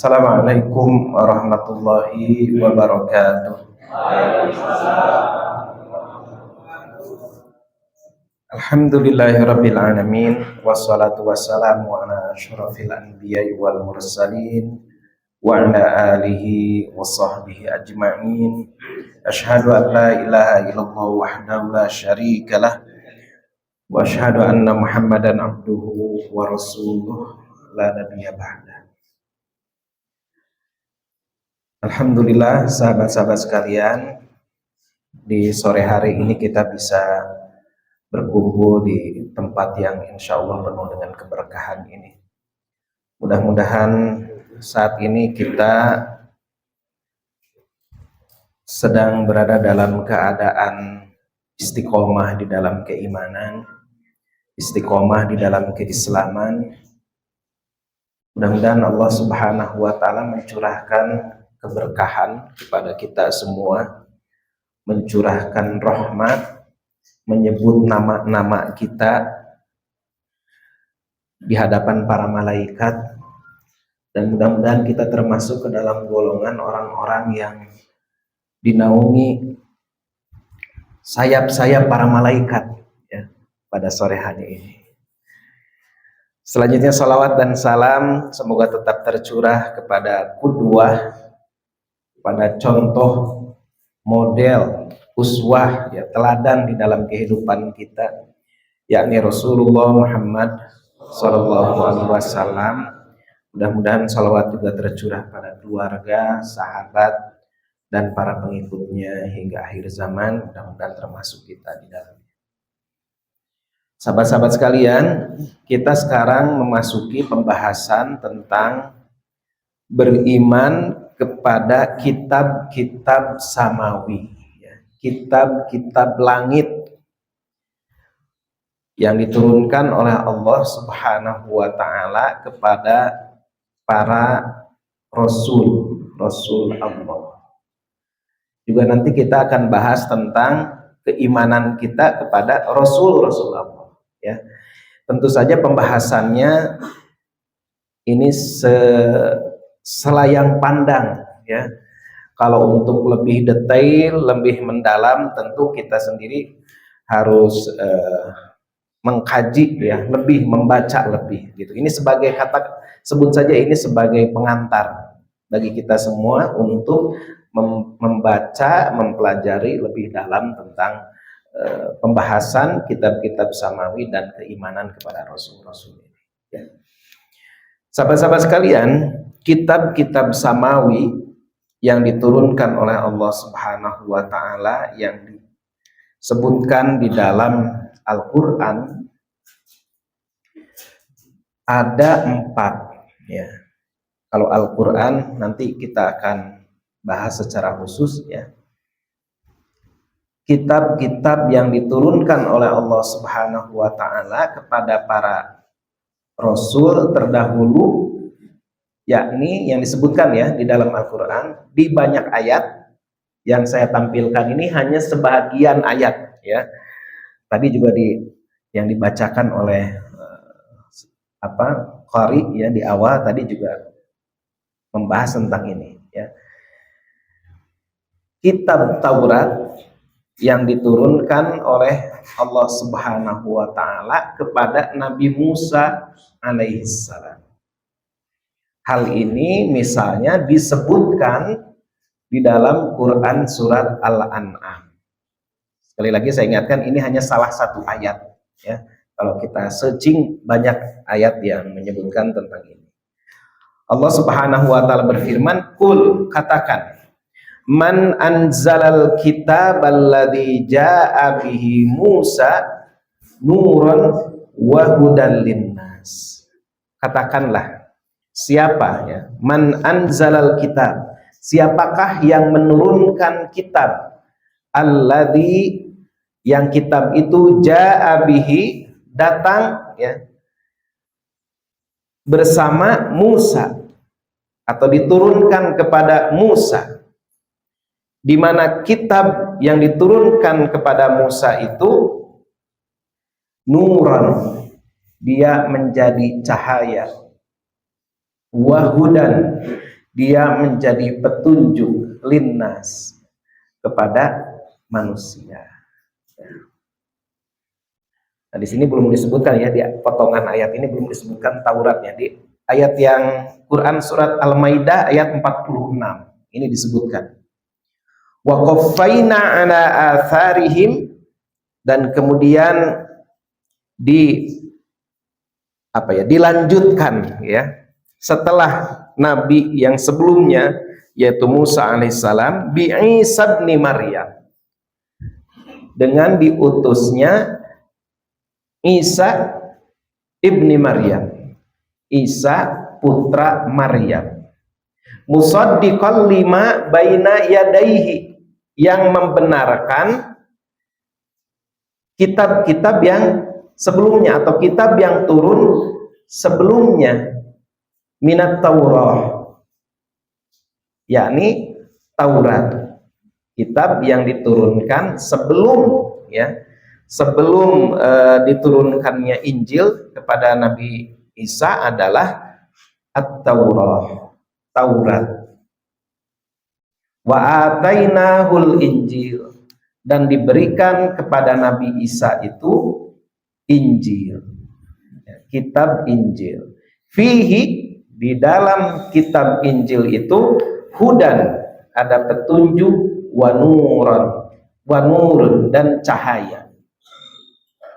Assalamualaikum warahmatullahi wabarakatuh. Alhamdulillahirabbil alamin wassalatu wassalamu ala asyrafil anbiya'i wal mursalin wa ala alihi washabbihi ajma'in. Asyhadu an la ilaha illallah wahdahu la syarikalah wa asyhadu anna Muhammadan abduhu wa rasuluh la nabiyya ba'da. Alhamdulillah sahabat-sahabat sekalian, di sore hari ini kita bisa berkumpul di tempat yang insya Allah penuh dengan keberkahan ini. Mudah-mudahan saat ini kita sedang berada dalam keadaan istiqomah di dalam keimanan, istiqomah di dalam keislaman. Mudah-mudahan Allah Subhanahu wa Ta'ala mencurahkan keberkahan kepada kita semua, mencurahkan rahmat, menyebut nama-nama kita di hadapan para malaikat, dan mudah-mudahan kita termasuk ke dalam golongan orang-orang yang dinaungi sayap-sayap para malaikat ya, pada sore hari ini. Selanjutnya salawat dan salam semoga tetap tercurah kepada qudwah, pada contoh, model, uswah, ya, teladan di dalam kehidupan kita, yakni Rasulullah Muhammad SAW. Mudah-mudahan salawat juga tercurah pada keluarga, sahabat, dan para pengikutnya hingga akhir zaman. Mudah-mudahan termasuk kita di dalamnya. Sahabat-sahabat sekalian, kita sekarang memasuki pembahasan tentang beriman kepada kitab-kitab samawi, ya, kitab-kitab langit yang diturunkan oleh Allah Subhanahu wa Ta'ala kepada para rasul Allah. Juga nanti kita akan bahas tentang keimanan kita kepada rasul Allah, ya. Tentu saja pembahasannya ini selayang pandang, ya. Kalau untuk lebih detail, lebih mendalam, tentu kita sendiri harus mengkaji, ya, lebih membaca lebih gitu. Ini sebagai sebut saja ini sebagai pengantar bagi kita semua untuk membaca, mempelajari lebih dalam tentang pembahasan kitab-kitab samawi dan keimanan kepada rasul-rasul ini, ya. Sahabat-sahabat sekalian, kitab-kitab samawi yang diturunkan oleh Allah Subhanahu wa Ta'ala yang disebutkan di dalam Al-Quran ada 4, ya. Kalau Al-Quran nanti kita akan bahas secara khusus, ya. Kitab-kitab yang diturunkan oleh Allah Subhanahu wa Ta'ala kepada para rasul terdahulu, yakni yang disebutkan, ya, di dalam Al-Quran di banyak ayat. Yang saya tampilkan ini hanya sebagian ayat, ya. Tadi juga yang dibacakan oleh qari, ya, di awal tadi juga membahas tentang ini, ya. Kitab Taurat yang diturunkan oleh Allah Subhanahu wa Ta'ala kepada Nabi Musa alaihissalam. Hal ini misalnya disebutkan di dalam Quran surat Al-An'am. Sekali lagi saya ingatkan, ini hanya salah satu ayat, ya. Kalau kita searching banyak ayat yang menyebutkan tentang ini. Allah Subhanahu wa Ta'ala berfirman, "Qul," katakan, "Man anzalal kitabal ladzi jaa'a bihi Musa nuran wa hudan linnas." Katakanlah, siapa, ya, man anzalal kitab, siapakah yang menurunkan kitab, alladzi, yang kitab itu jaa'a bihi, datang, ya, bersama Musa atau diturunkan kepada Musa, di mana kitab yang diturunkan kepada Musa itu nuran, dia menjadi cahaya, wahudan, dia menjadi petunjuk linnas kepada manusia. Nah, di sini belum disebutkan ya, di potongan ayat ini belum disebutkan Tauratnya. Di ayat yang Quran surat Al-Maidah ayat 46 ini disebutkan. Wa qaffayna ala atharihim, dan kemudian dilanjutkan ya setelah nabi yang sebelumnya yaitu Musa alaihissalam bi Isa bin Maryam, dengan diutusnya Isa ibni Maryam, Isa putra Maryam, musaddiqan lima baina yadaihi, yang membenarkan kitab-kitab yang sebelumnya atau kitab yang turun sebelumnya, minat Taurah, yakni Taurat, kitab yang diturunkan sebelum diturunkannya Injil kepada Nabi Isa adalah At-Taurah, Taurat. Wa atainahul Injil, dan diberikan kepada Nabi Isa itu Injil, kitab Injil. Fihi, di dalam kitab Injil itu hudan, ada petunjuk, wa nurun, dan cahaya.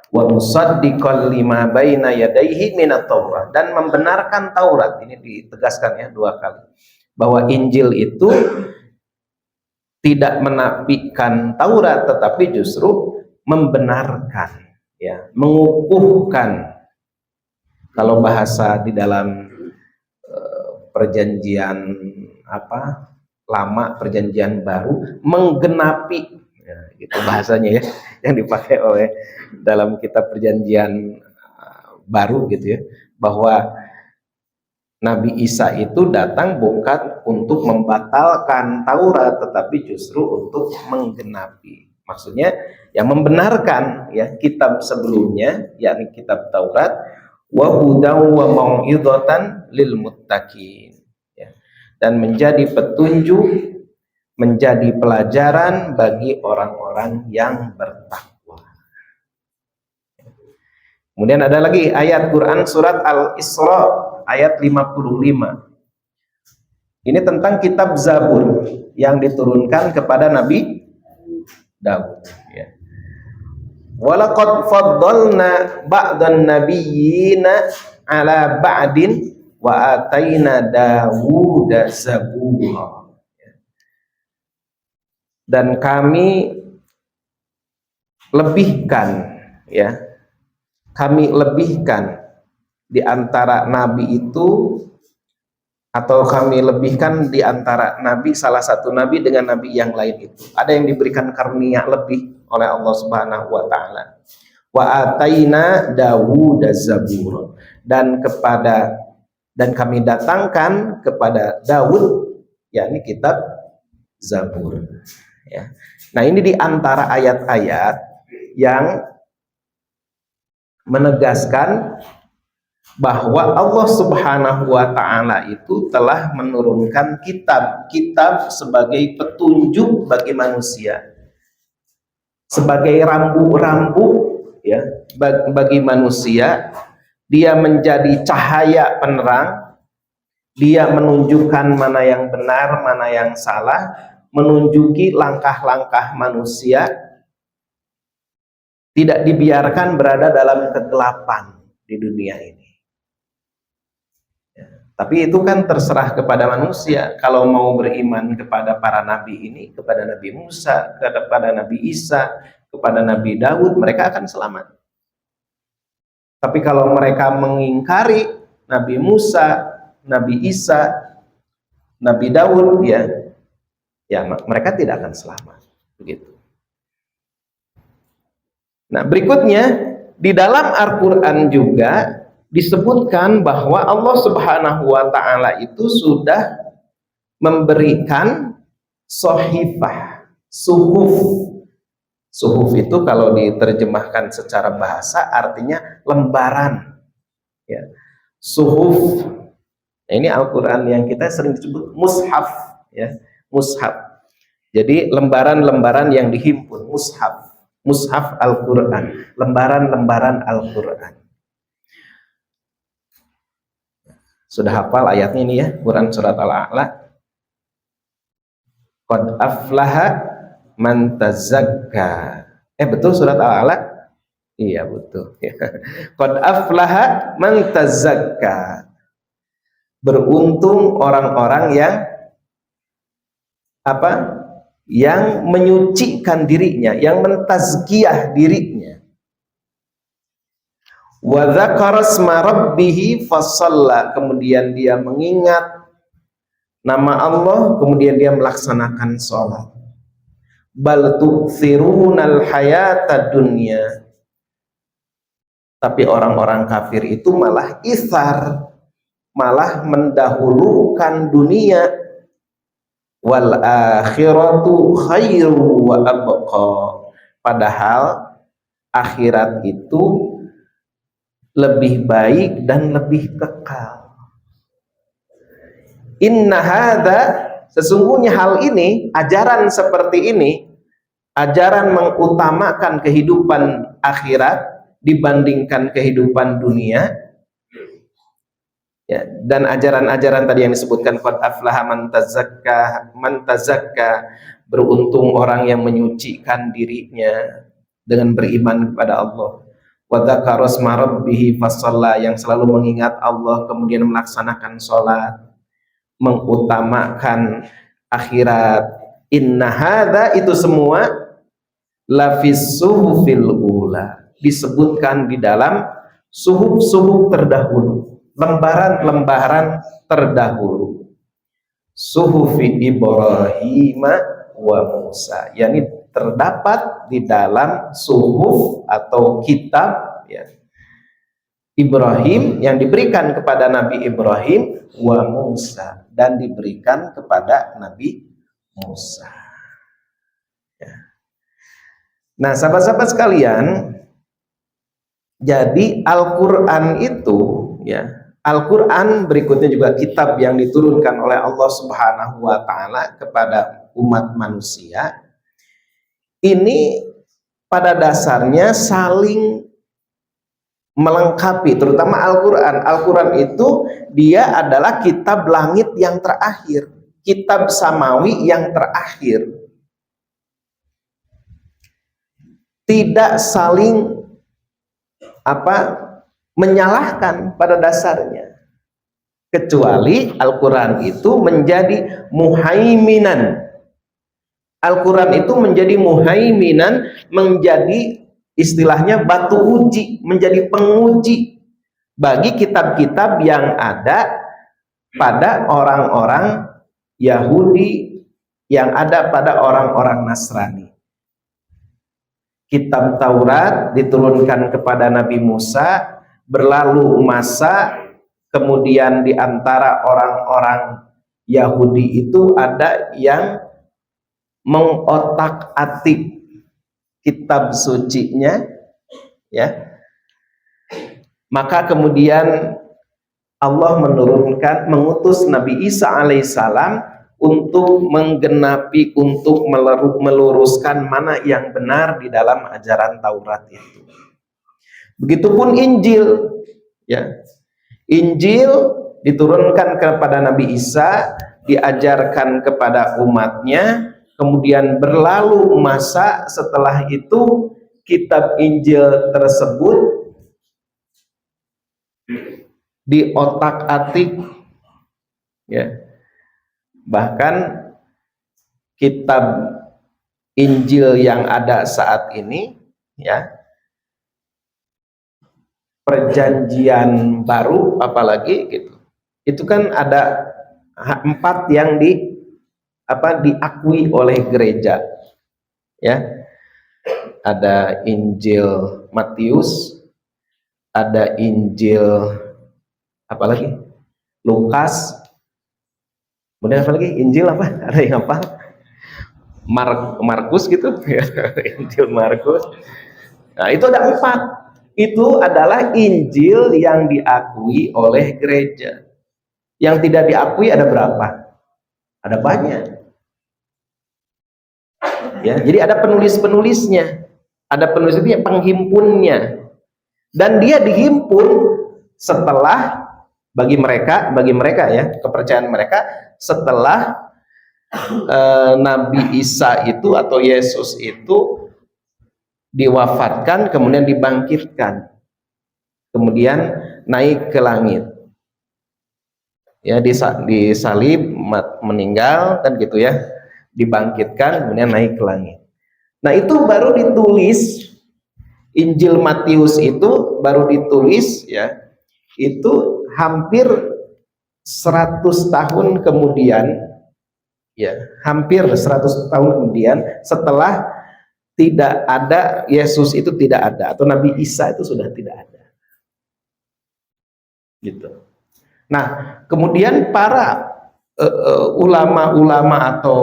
Wa musaddiqan lima baina yadayhi minat Taurat, dan membenarkan Taurat. Ini ditegaskan ya 2 kali bahwa Injil itu tidak menafikan Taurat, tetapi justru membenarkan, ya, mengukuhkan. Kalau bahasa di dalam perjanjian lama, perjanjian baru, menggenapi, ya, gitu bahasanya ya, yang dipakai oleh dalam kitab perjanjian baru gitu ya, bahwa Nabi Isa itu datang bukan untuk membatalkan Taurat, tetapi justru untuk menggenapi. Maksudnya yang membenarkan ya kitab sebelumnya, yakni kitab Taurat, wa hudan wa mau'izatan lil muttaqin, ya, dan menjadi petunjuk, menjadi pelajaran bagi orang-orang yang bertakwa. Kemudian ada lagi ayat Quran surat Al-Isra ayat 55. Ini tentang kitab Zabur yang diturunkan kepada Nabi Daud, ya. Walaqad faddalna ba'dan nabiyyina ala ba'din wa ataina Dawuda zabura. Dan kami lebihkan, ya, kami lebihkan di antara nabi itu, atau kami lebihkan di antara nabi, salah satu nabi dengan nabi yang lain itu. Ada yang diberikan karunia lebih oleh Allah Subhanahu wa taala. Wa ataina Dawud zabur, dan kami datangkan kepada Daud, yakni kitab Zabur, ya. Nah, ini di antara ayat-ayat yang menegaskan bahwa Allah Subhanahu wa taala itu telah menurunkan kitab-kitab sebagai petunjuk bagi manusia, sebagai rambu-rambu, ya, bagi manusia. Dia menjadi cahaya penerang, dia menunjukkan mana yang benar, mana yang salah, menunjuki langkah-langkah manusia, tidak dibiarkan berada dalam kegelapan di dunia ini. Tapi itu kan terserah kepada manusia. Kalau mau beriman kepada para nabi ini, kepada Nabi Musa, kepada Nabi Isa, kepada Nabi Daud, mereka akan selamat. Tapi kalau mereka mengingkari Nabi Musa, Nabi Isa, Nabi Daud, ya mereka tidak akan selamat. Begitu. Nah, berikutnya di dalam Al-Quran juga disebutkan bahwa Allah Subhanahu wa taala itu sudah memberikan sohifah, suhuf. Suhuf itu kalau diterjemahkan secara bahasa artinya lembaran, ya. Suhuf Nah, ini Al-Quran yang kita sering disebut mushaf, ya, mushaf. Jadi lembaran-lembaran yang dihimpun, mushaf, mushaf Al-Quran, lembaran-lembaran Al-Quran. Sudah hafal ayatnya ini ya, Quran surat Al-A'la. Qad aflaha man tazakka. Betul surat Al-A'la? Iya betul. Qad aflaha man tazakka. Beruntung orang-orang yang apa? Yang menyucikan dirinya, yang mentazkiyah dirinya. Wa dzakara asma rabbih fasalla, kemudian dia mengingat nama Allah, kemudian dia melaksanakan sholat. Bal tu'thirunal hayatad dunya, tapi orang-orang kafir itu malah itsar, malah mendahulukan dunia. Wal akhiratu khairu wa abqa, padahal akhirat itu lebih baik dan lebih kekal. Inna hadza, sesungguhnya hal ini, ajaran seperti ini, ajaran mengutamakan kehidupan akhirat dibandingkan kehidupan dunia, ya, dan ajaran-ajaran tadi yang disebutkan, qad aflaha man tazakka, beruntung orang yang menyucikan dirinya dengan beriman kepada Allah. Wa dzakara asma rabbih fasalla, yang selalu mengingat Allah kemudian melaksanakan sholat, mengutamakan akhirat. Inna hadza, itu semua lafis suhufil ula, disebutkan di dalam suhuf-suhuf terdahulu, lembaran-lembaran terdahulu. Suhufi Ibrahim wa Musa, yakni terdapat di dalam suhuf atau kitab, ya, Ibrahim, yang diberikan kepada Nabi Ibrahim, wa Musa, dan diberikan kepada Nabi Musa, ya. Nah, sahabat-sahabat sekalian, jadi Al-Quran itu, ya, Al-Quran berikutnya juga kitab yang diturunkan oleh Allah Subhanahu wa Ta'ala kepada umat manusia. Ini pada dasarnya saling melengkapi, terutama Al-Quran. Al-Quran itu dia adalah kitab langit yang terakhir, kitab samawi yang terakhir. Tidak saling menyalahkan pada dasarnya, kecuali Al-Quran itu menjadi muhaiminan. Al-Quran itu menjadi muhaiminan, menjadi istilahnya batu uji, menjadi penguji bagi kitab-kitab yang ada pada orang-orang Yahudi, yang ada pada orang-orang Nasrani. Kitab Taurat diturunkan kepada Nabi Musa, berlalu masa, kemudian di antara orang-orang Yahudi itu ada yang mengotak-atik kitab sucinya, ya. Maka kemudian Allah mengutus Nabi Isa alaihissalam untuk menggenapi, untuk meluruskan mana yang benar di dalam ajaran Taurat itu. Begitupun Injil, ya. Injil diturunkan kepada Nabi Isa, diajarkan kepada umatnya, kemudian berlalu masa, setelah itu kitab Injil tersebut diotak-atik, ya. Bahkan kitab Injil yang ada saat ini, ya, Perjanjian Baru apalagi gitu, itu kan ada 4 yang diakui oleh gereja, ya. Ada Injil Matius, ada Injil apalagi Lukas, kemudian apa lagi, Injil apa, ada yang apa, Markus gitu. Injil Markus. Nah, itu ada 4. Itu adalah Injil yang diakui oleh gereja. Yang tidak diakui ada berapa? Ada banyak. Ya, jadi ada penulis-penulisnya. Ada penulis itu yang penghimpunnya. Dan dia dihimpun setelah bagi mereka ya, kepercayaan mereka setelah Nabi Isa itu atau Yesus itu diwafatkan, kemudian dibangkitkan, kemudian naik ke langit, ya, disalib, meninggal kan gitu ya, dibangkitkan, kemudian naik ke langit. Nah itu baru ditulis, Injil Matius itu baru ditulis ya, itu hampir 100 tahun kemudian, ya, hampir 100 tahun kemudian setelah tidak ada Yesus itu tidak ada, atau Nabi Isa itu sudah tidak ada, gitu. Nah kemudian para ulama-ulama atau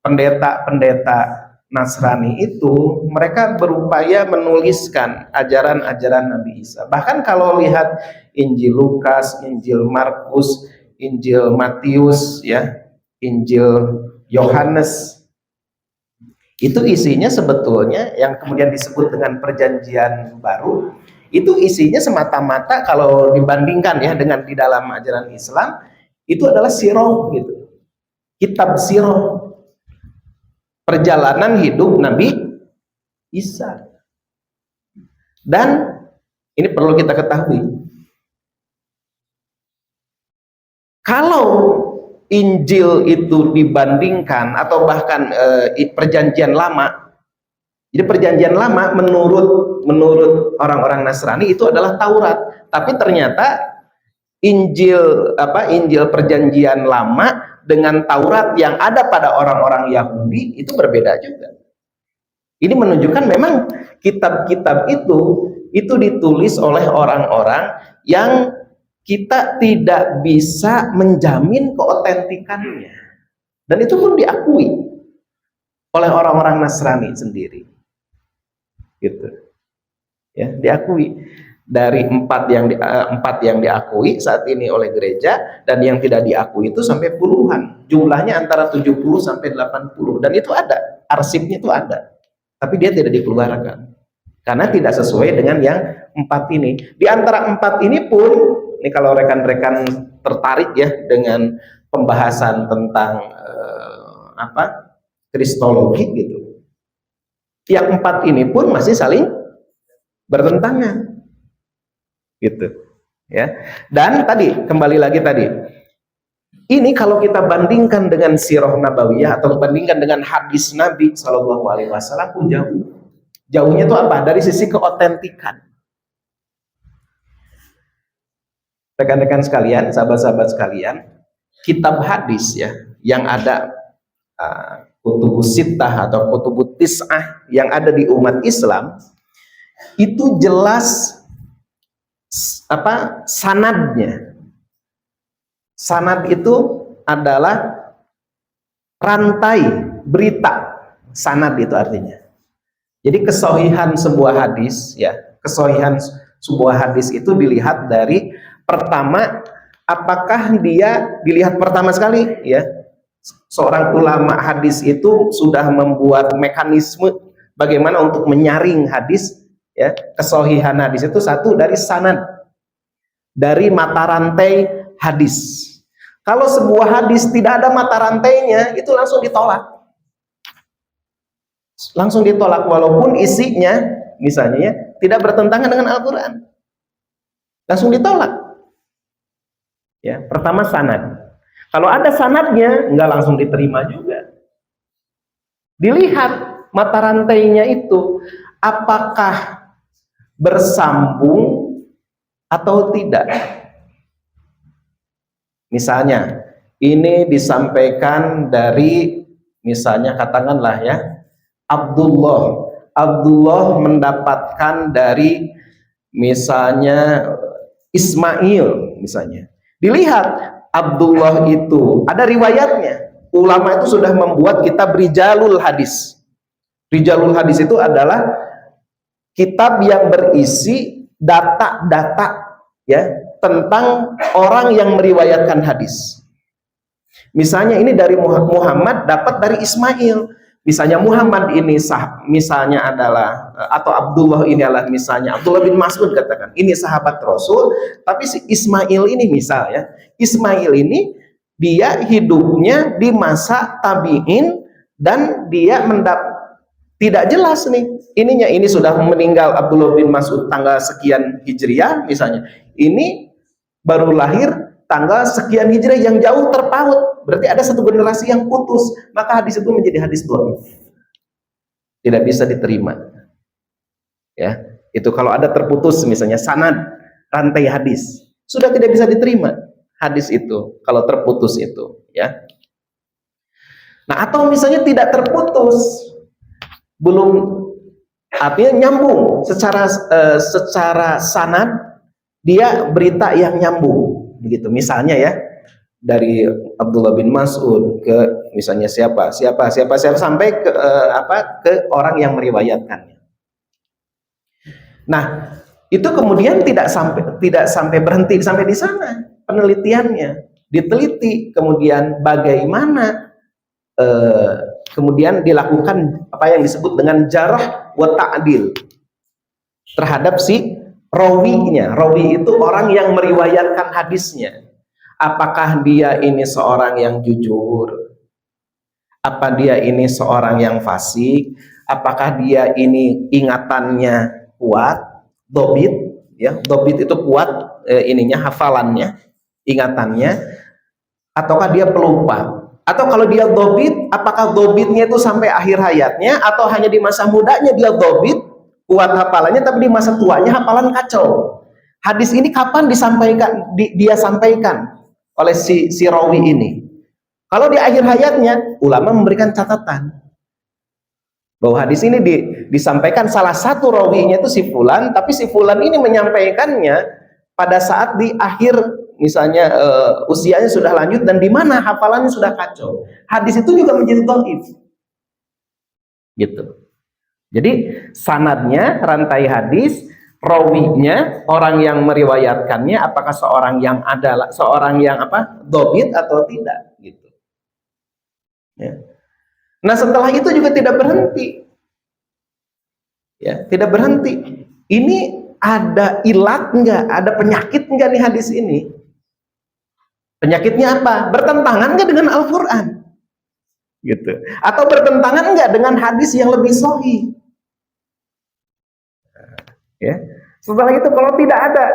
pendeta-pendeta Nasrani itu mereka berupaya menuliskan ajaran-ajaran Nabi Isa. Bahkan kalau lihat Injil Lukas, Injil Markus, Injil Matius, ya, Injil Yohanes, itu isinya sebetulnya yang kemudian disebut dengan Perjanjian Baru, itu isinya semata-mata kalau dibandingkan ya dengan di dalam ajaran Islam itu adalah sirah gitu, kitab sirah, perjalanan hidup Nabi Isa. Dan ini perlu kita ketahui, kalau Injil itu dibandingkan atau bahkan perjanjian lama, jadi perjanjian lama menurut orang-orang Nasrani itu adalah Taurat, tapi ternyata Injil perjanjian lama dengan Taurat yang ada pada orang-orang Yahudi itu berbeda juga. Ini menunjukkan memang kitab-kitab itu ditulis oleh orang-orang yang kita tidak bisa menjamin keotentikannya, dan itu pun diakui oleh orang-orang Nasrani sendiri, gitu ya, diakui. Dari empat yang diakui saat ini oleh gereja, dan yang tidak diakui itu sampai puluhan, jumlahnya antara 70 sampai 80, dan itu ada, arsipnya itu ada, tapi dia tidak dikeluarkan karena tidak sesuai dengan yang 4 ini. Di antara 4 ini pun, ini kalau rekan-rekan tertarik ya dengan pembahasan tentang kristologi gitu, yang 4 ini pun masih saling bertentangan, gitu ya. Dan tadi kembali lagi tadi, ini kalau kita bandingkan dengan sirah nabawiyah atau bandingkan dengan hadis Nabi Shallallahu Alaihi Wasallam, jauhnya itu apa? Dari sisi keotentikan. Rekan-rekan sekalian, sahabat-sahabat sekalian, kitab hadis ya yang ada kutubus sittah atau kutubut tis'ah yang ada di umat Islam itu jelas sanadnya. Sanad itu adalah rantai berita. Sanad itu artinya, jadi kesohihan sebuah hadis ya, kesohihan sebuah hadis itu dilihat dari pertama, apakah dia dilihat pertama sekali ya, seorang ulama hadis itu sudah membuat mekanisme bagaimana untuk menyaring hadis ya. Kesohihan hadis itu satu dari sanad, dari mata rantai hadis. Kalau sebuah hadis tidak ada mata rantainya, itu langsung ditolak, walaupun isinya misalnya ya, tidak bertentangan dengan Al-Quran, langsung ditolak ya. Pertama sanad, kalau ada sanadnya nggak langsung diterima juga. Dilihat mata rantainya itu apakah bersambung atau tidak. Misalnya ini disampaikan dari, misalnya katakanlah ya, Abdullah mendapatkan dari misalnya Ismail misalnya. Dilihat Abdullah itu ada riwayatnya. Ulama itu sudah membuat kitab Rijalul Hadis. Rijalul Hadis itu adalah kitab yang berisi data-data ya, tentang orang yang meriwayatkan hadis. Misalnya ini dari Muhammad dapat dari Ismail. Misalnya Muhammad ini misalnya adalah atau Abdullah ini adalah misalnya Abdullah bin Mas'ud, katakan ini sahabat Rasul, tapi si Ismail ini misalnya Ismail ini dia hidupnya di masa tabi'in dan dia tidak jelas nih ininya, ini sudah meninggal Abdullah bin Mas'ud tanggal sekian Hijriah misalnya, ini baru lahir tanggal sekian Hijriah, yang jauh terpaut, berarti ada satu generasi yang putus, maka hadis itu menjadi hadis dhaif, tidak bisa diterima. Ya, itu kalau ada terputus misalnya sanad rantai hadis, sudah tidak bisa diterima hadis itu kalau terputus itu, ya. Nah, atau misalnya tidak terputus, belum artinya nyambung secara sanad, dia berita yang nyambung begitu, misalnya ya dari Abdullah bin Mas'ud ke misalnya siapa sampai ke ke orang yang meriwayatkannya. Nah, itu kemudian tidak sampai berhenti sampai di sana penelitiannya, diteliti kemudian bagaimana kemudian dilakukan apa yang disebut dengan jarh wa ta'dil terhadap si rawinya. Rawi itu orang yang meriwayatkan hadisnya. Apakah dia ini seorang yang jujur? Apa dia ini seorang yang fasik? Apakah dia ini ingatannya kuat? Dobit, ya, dobit itu kuat ininya, hafalannya, ingatannya. Ataukah dia pelupa? Atau kalau dia dobit, apakah dobitnya itu sampai akhir hayatnya? Atau hanya di masa mudanya dia dobit, kuat hafalannya, tapi di masa tuanya hafalan kacau? Hadis ini kapan dia sampaikan oleh si rawi ini? Kalau di akhir hayatnya, ulama memberikan catatan bahwa hadis ini disampaikan salah satu rawinya itu si fulan, tapi si fulan ini menyampaikannya pada saat di akhir misalnya usianya sudah lanjut dan di mana hafalannya sudah kacau. Hadis itu juga menjadi dhaif. Gitu. Jadi sanadnya, rantai hadis, rawinya, orang yang meriwayatkannya, apakah seorang yang dobit atau tidak, gitu. Ya. Nah, setelah itu juga tidak berhenti, ya, tidak berhenti. Ini ada ilat nggak, ada penyakit nggak nih hadis ini? Penyakitnya apa? Bertentangan nggak dengan Al-Quran? Gitu. Atau bertentangan nggak dengan hadis yang lebih sahih? Ya. Setelah itu kalau tidak ada,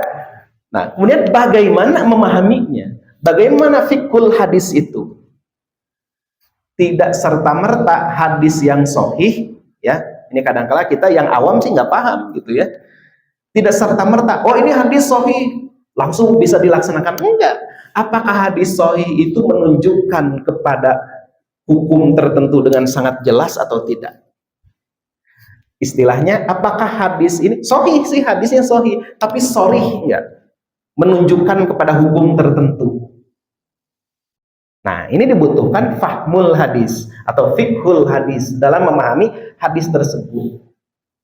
nah kemudian bagaimana memahaminya? Bagaimana fiqhul hadis itu? Tidak serta-merta hadis yang sahih, ya. Ini kadang-kala kita yang awam sih nggak paham gitu ya. Tidak serta-merta, oh ini hadis sahih langsung bisa dilaksanakan, enggak. Apakah hadis sahih itu menunjukkan kepada hukum tertentu dengan sangat jelas atau tidak? Istilahnya, apakah hadis ini sahih sih, hadisnya sahih, tapi sharih enggak, menunjukkan kepada hukum tertentu. Nah, ini dibutuhkan fahmul hadis atau fiqhul hadis dalam memahami hadis tersebut.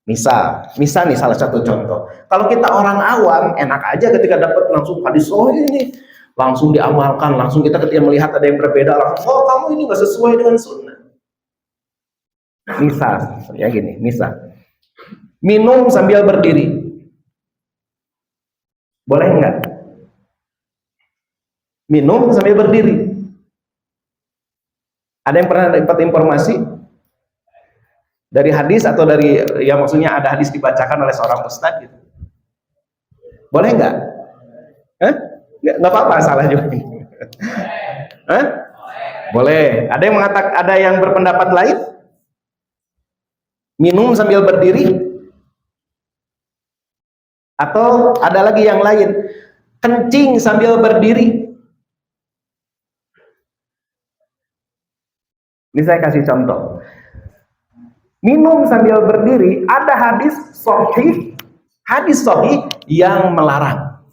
Misal nih salah satu contoh. Kalau kita orang awam, enak aja ketika dapat langsung hadis sahih ini, langsung diamalkan, langsung kita ketika melihat ada yang berbeda, langsung, oh kamu ini nggak sesuai dengan sunnah. Misal, ya gini, misal minum sambil berdiri, boleh nggak? Minum sambil berdiri. Ada yang pernah dapat informasi dari hadis atau dari, ya maksudnya ada hadis dibacakan oleh seorang ustadz gitu? Boleh nggak? Nggak apa-apa, salah juga. Boleh. Ada yang mengatakan, ada yang berpendapat lain? Minum sambil berdiri? Atau ada lagi yang lain? Kencing sambil berdiri? Ini saya kasih contoh. Minum sambil berdiri, ada hadis sahih yang melarang.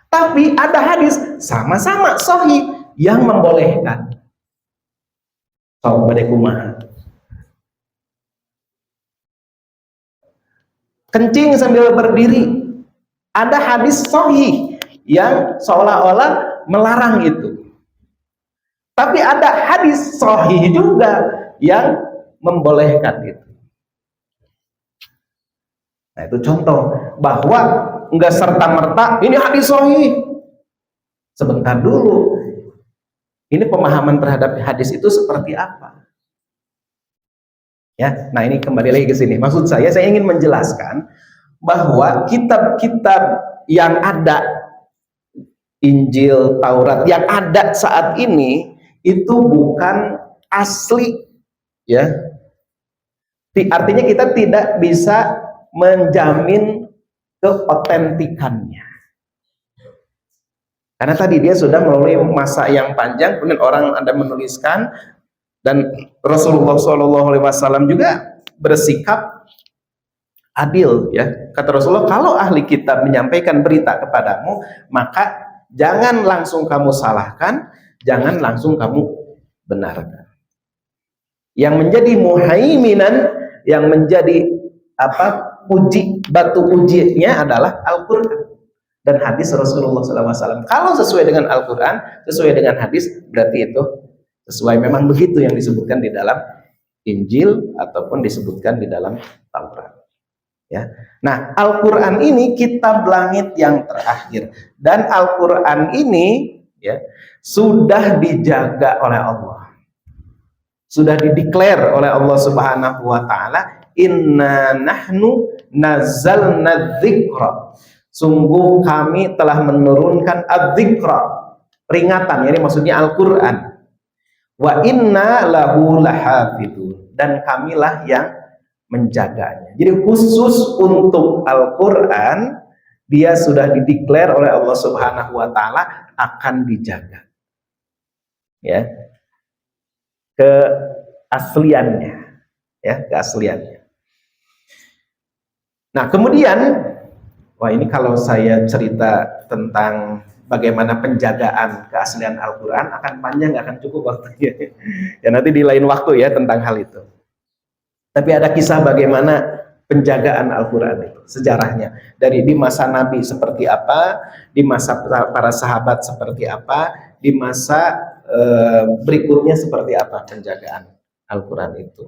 Tapi ada hadis sama-sama sahih yang membolehkan. Kencing sambil berdiri, Ada hadis sahih yang seolah-olah melarang itu. Tapi ada hadis sahih juga yang membolehkan itu. Nah, itu contoh bahwa enggak serta-merta ini hadis sahih. Sebentar dulu. Ini pemahaman terhadap hadis itu seperti apa? Ya, nah ini kembali lagi ke sini. Maksud saya ingin menjelaskan bahwa kitab-kitab yang ada, Injil, Taurat yang ada saat ini itu bukan asli, ya. Artinya kita tidak bisa menjamin keotentikannya. Karena tadi dia sudah melalui masa yang panjang, kemudian orang ada menuliskan, dan Rasulullah SAW juga bersikap adil, ya. Kata Rasulullah, kalau ahli kitab menyampaikan berita kepadamu, maka jangan langsung kamu salahkan, jangan langsung kamu benarkan. Yang menjadi muhaiminan, yang menjadi batu ujinya adalah Al-Quran dan hadis Rasulullah SAW. Kalau sesuai dengan Al-Quran, sesuai dengan hadis, berarti itu sesuai, memang begitu yang disebutkan di dalam Injil ataupun disebutkan di dalam Taurat. Ya. Nah, Al-Quran ini kitab langit yang terakhir, dan Al-Quran ini, ya, sudah dijaga oleh Allah, sudah dideklar oleh Allah Subhanahu wa Ta'ala. Inna nahnu nazzalna dzikra, sungguh kami telah menurunkan adzikra, peringatan, ini maksudnya Al-Quran. Wa inna lahu lahafidun, dan kamilah yang menjaganya. Jadi khusus untuk Al-Quran, dia sudah dideklar oleh Allah Subhanahu wa Ta'ala akan dijaga, ya, keasliannya, ya, keasliannya. Nah, kemudian, wah, ini kalau saya cerita tentang bagaimana penjagaan keaslian Al-Quran akan panjang, akan cukup waktunya. Ya, nanti di lain waktu ya tentang hal itu. Tapi ada kisah bagaimana penjagaan Al-Quran itu, sejarahnya. Dari di masa Nabi seperti apa, di masa para sahabat seperti apa, di masa berikutnya seperti apa penjagaan Al-Quran itu.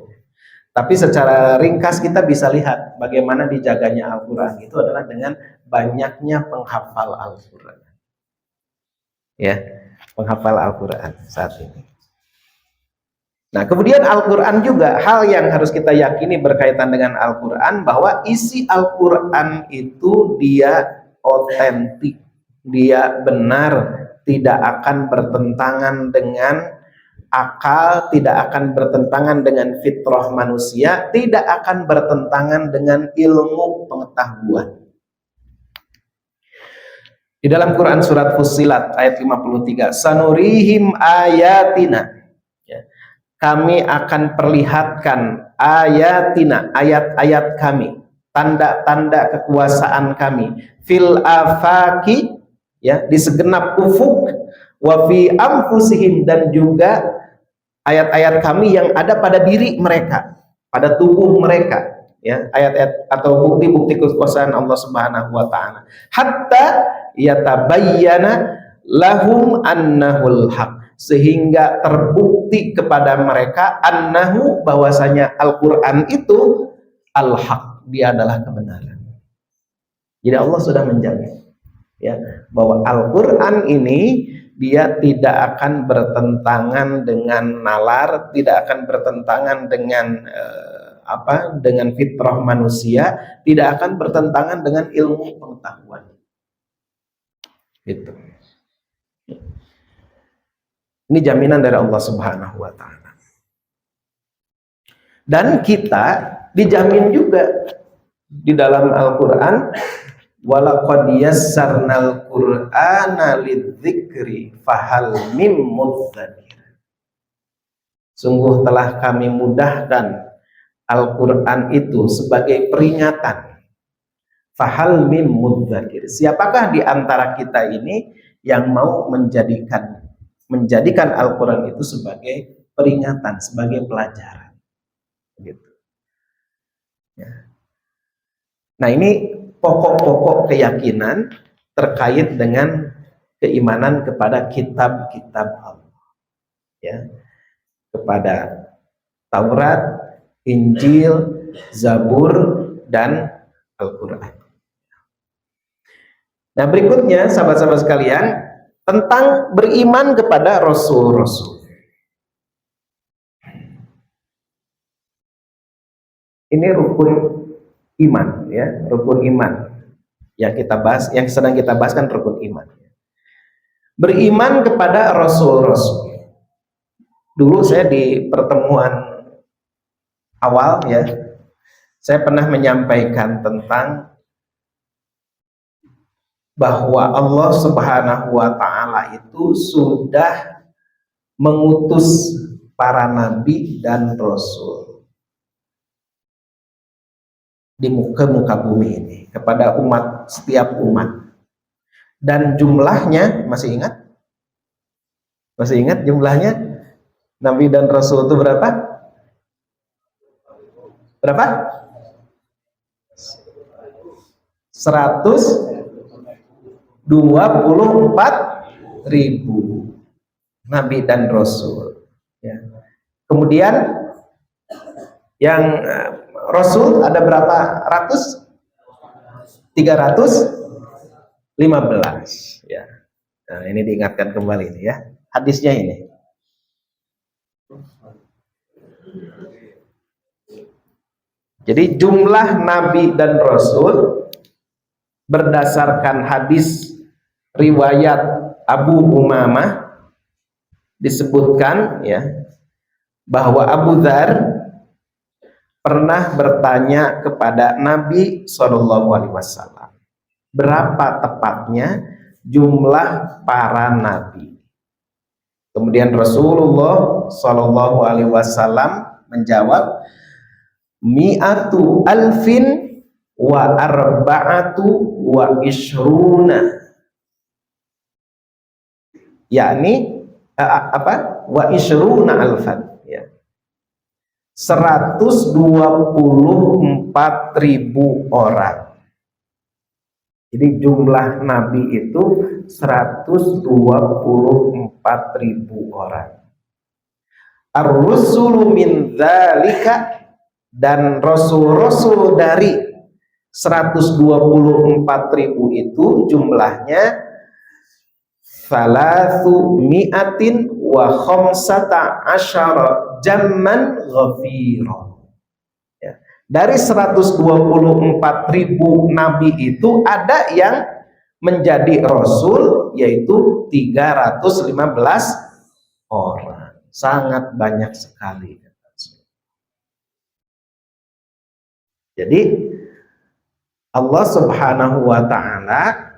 Tapi secara ringkas kita bisa lihat bagaimana dijaganya Al-Quran itu adalah dengan banyaknya penghafal Al-Quran. Ya, penghafal Al-Quran saat ini. Nah, kemudian Al-Quran juga, hal yang harus kita yakini berkaitan dengan Al-Quran, bahwa isi Al-Quran itu dia otentik, dia benar, tidak akan bertentangan dengan akal, tidak akan bertentangan dengan fitrah manusia, tidak akan bertentangan dengan ilmu pengetahuan. Di dalam Quran surat Fussilat ayat 53, sanurihim ayatina, ya, kami akan perlihatkan ayatina, ayat-ayat kami, tanda-tanda kekuasaan kami, fil afaki, ya, di segenap ufuk, wa fi anfusihim, dan juga ayat-ayat kami yang ada pada diri mereka, pada tubuh mereka, ya, ayat-ayat atau bukti-bukti kekuasaan Allah Subhanahu wa Ta'ala, hatta yatabayyana lahum annahul haq, sehingga terbukti kepada mereka annahu, bahwasanya Al-Quran itu al-haq, dia adalah kebenaran. Jadi Allah sudah menjamin, ya, bahwa Al-Quran ini dia tidak akan bertentangan dengan nalar, tidak akan bertentangan dengan dengan fitrah manusia, tidak akan bertentangan dengan ilmu pengetahuan. Gitu. Ini jaminan dari Allah Subhanahu wa Ta'ala. Dan kita dijamin juga di dalam Al-Quran, walaqad yassarnal Qur'ana lidzikri fahal mim mudzakir. Sungguh telah kami mudahkan Al-Quran itu sebagai peringatan. Fahal mim mudzakir. Siapakah di antara kita ini yang mau menjadikan Al-Quran itu sebagai peringatan, sebagai pelajaran, gitu. Ya. Nah, ini pokok-pokok keyakinan terkait dengan keimanan kepada kitab-kitab Allah, ya, kepada Taurat, Injil, Zabur, dan Al-Quran. Nah, berikutnya sahabat-sahabat sekalian, tentang beriman kepada Rasul-Rasul. Ini rukun iman, ya, rukun iman yang kita bahas, yang sedang kita bahas kan rukun iman. Beriman kepada Rasul-Rasul. Dulu saya di pertemuan awal, ya, saya pernah menyampaikan tentang bahwa Allah Subhanahu wa Ta'ala itu sudah mengutus para nabi dan rasul di muka bumi ini kepada umat, setiap umat, dan jumlahnya masih ingat? Masih ingat jumlahnya nabi dan rasul itu berapa? Berapa? 124.000 nabi dan rasul, ya. Kemudian yang rasul ada berapa ratus? 315, ya. Nah, ini diingatkan kembali ini, ya, hadisnya ini. Jadi jumlah nabi dan rasul berdasarkan hadis riwayat Abu Umamah disebutkan, ya, bahwa Abu Dzar pernah bertanya kepada Nabi SAW, berapa tepatnya jumlah para nabi. Kemudian Rasulullah SAW menjawab, mi'atu alfin wa arba'atu wa ishruna, yakni wa ishruna alfan, ya, 124.000 orang. Jadi jumlah nabi itu 124.000 orang. Ar-rusulu min dzalika, dan rasul-rasul dari 124.000 itu jumlahnya salasu mi'atin wa khamsata asyara jamman ghafira, ya. Dari 124.000 nabi itu ada yang menjadi rasul, yaitu 315 orang. Sangat banyak sekali. Jadi Allah Subhanahu wa Ta'ala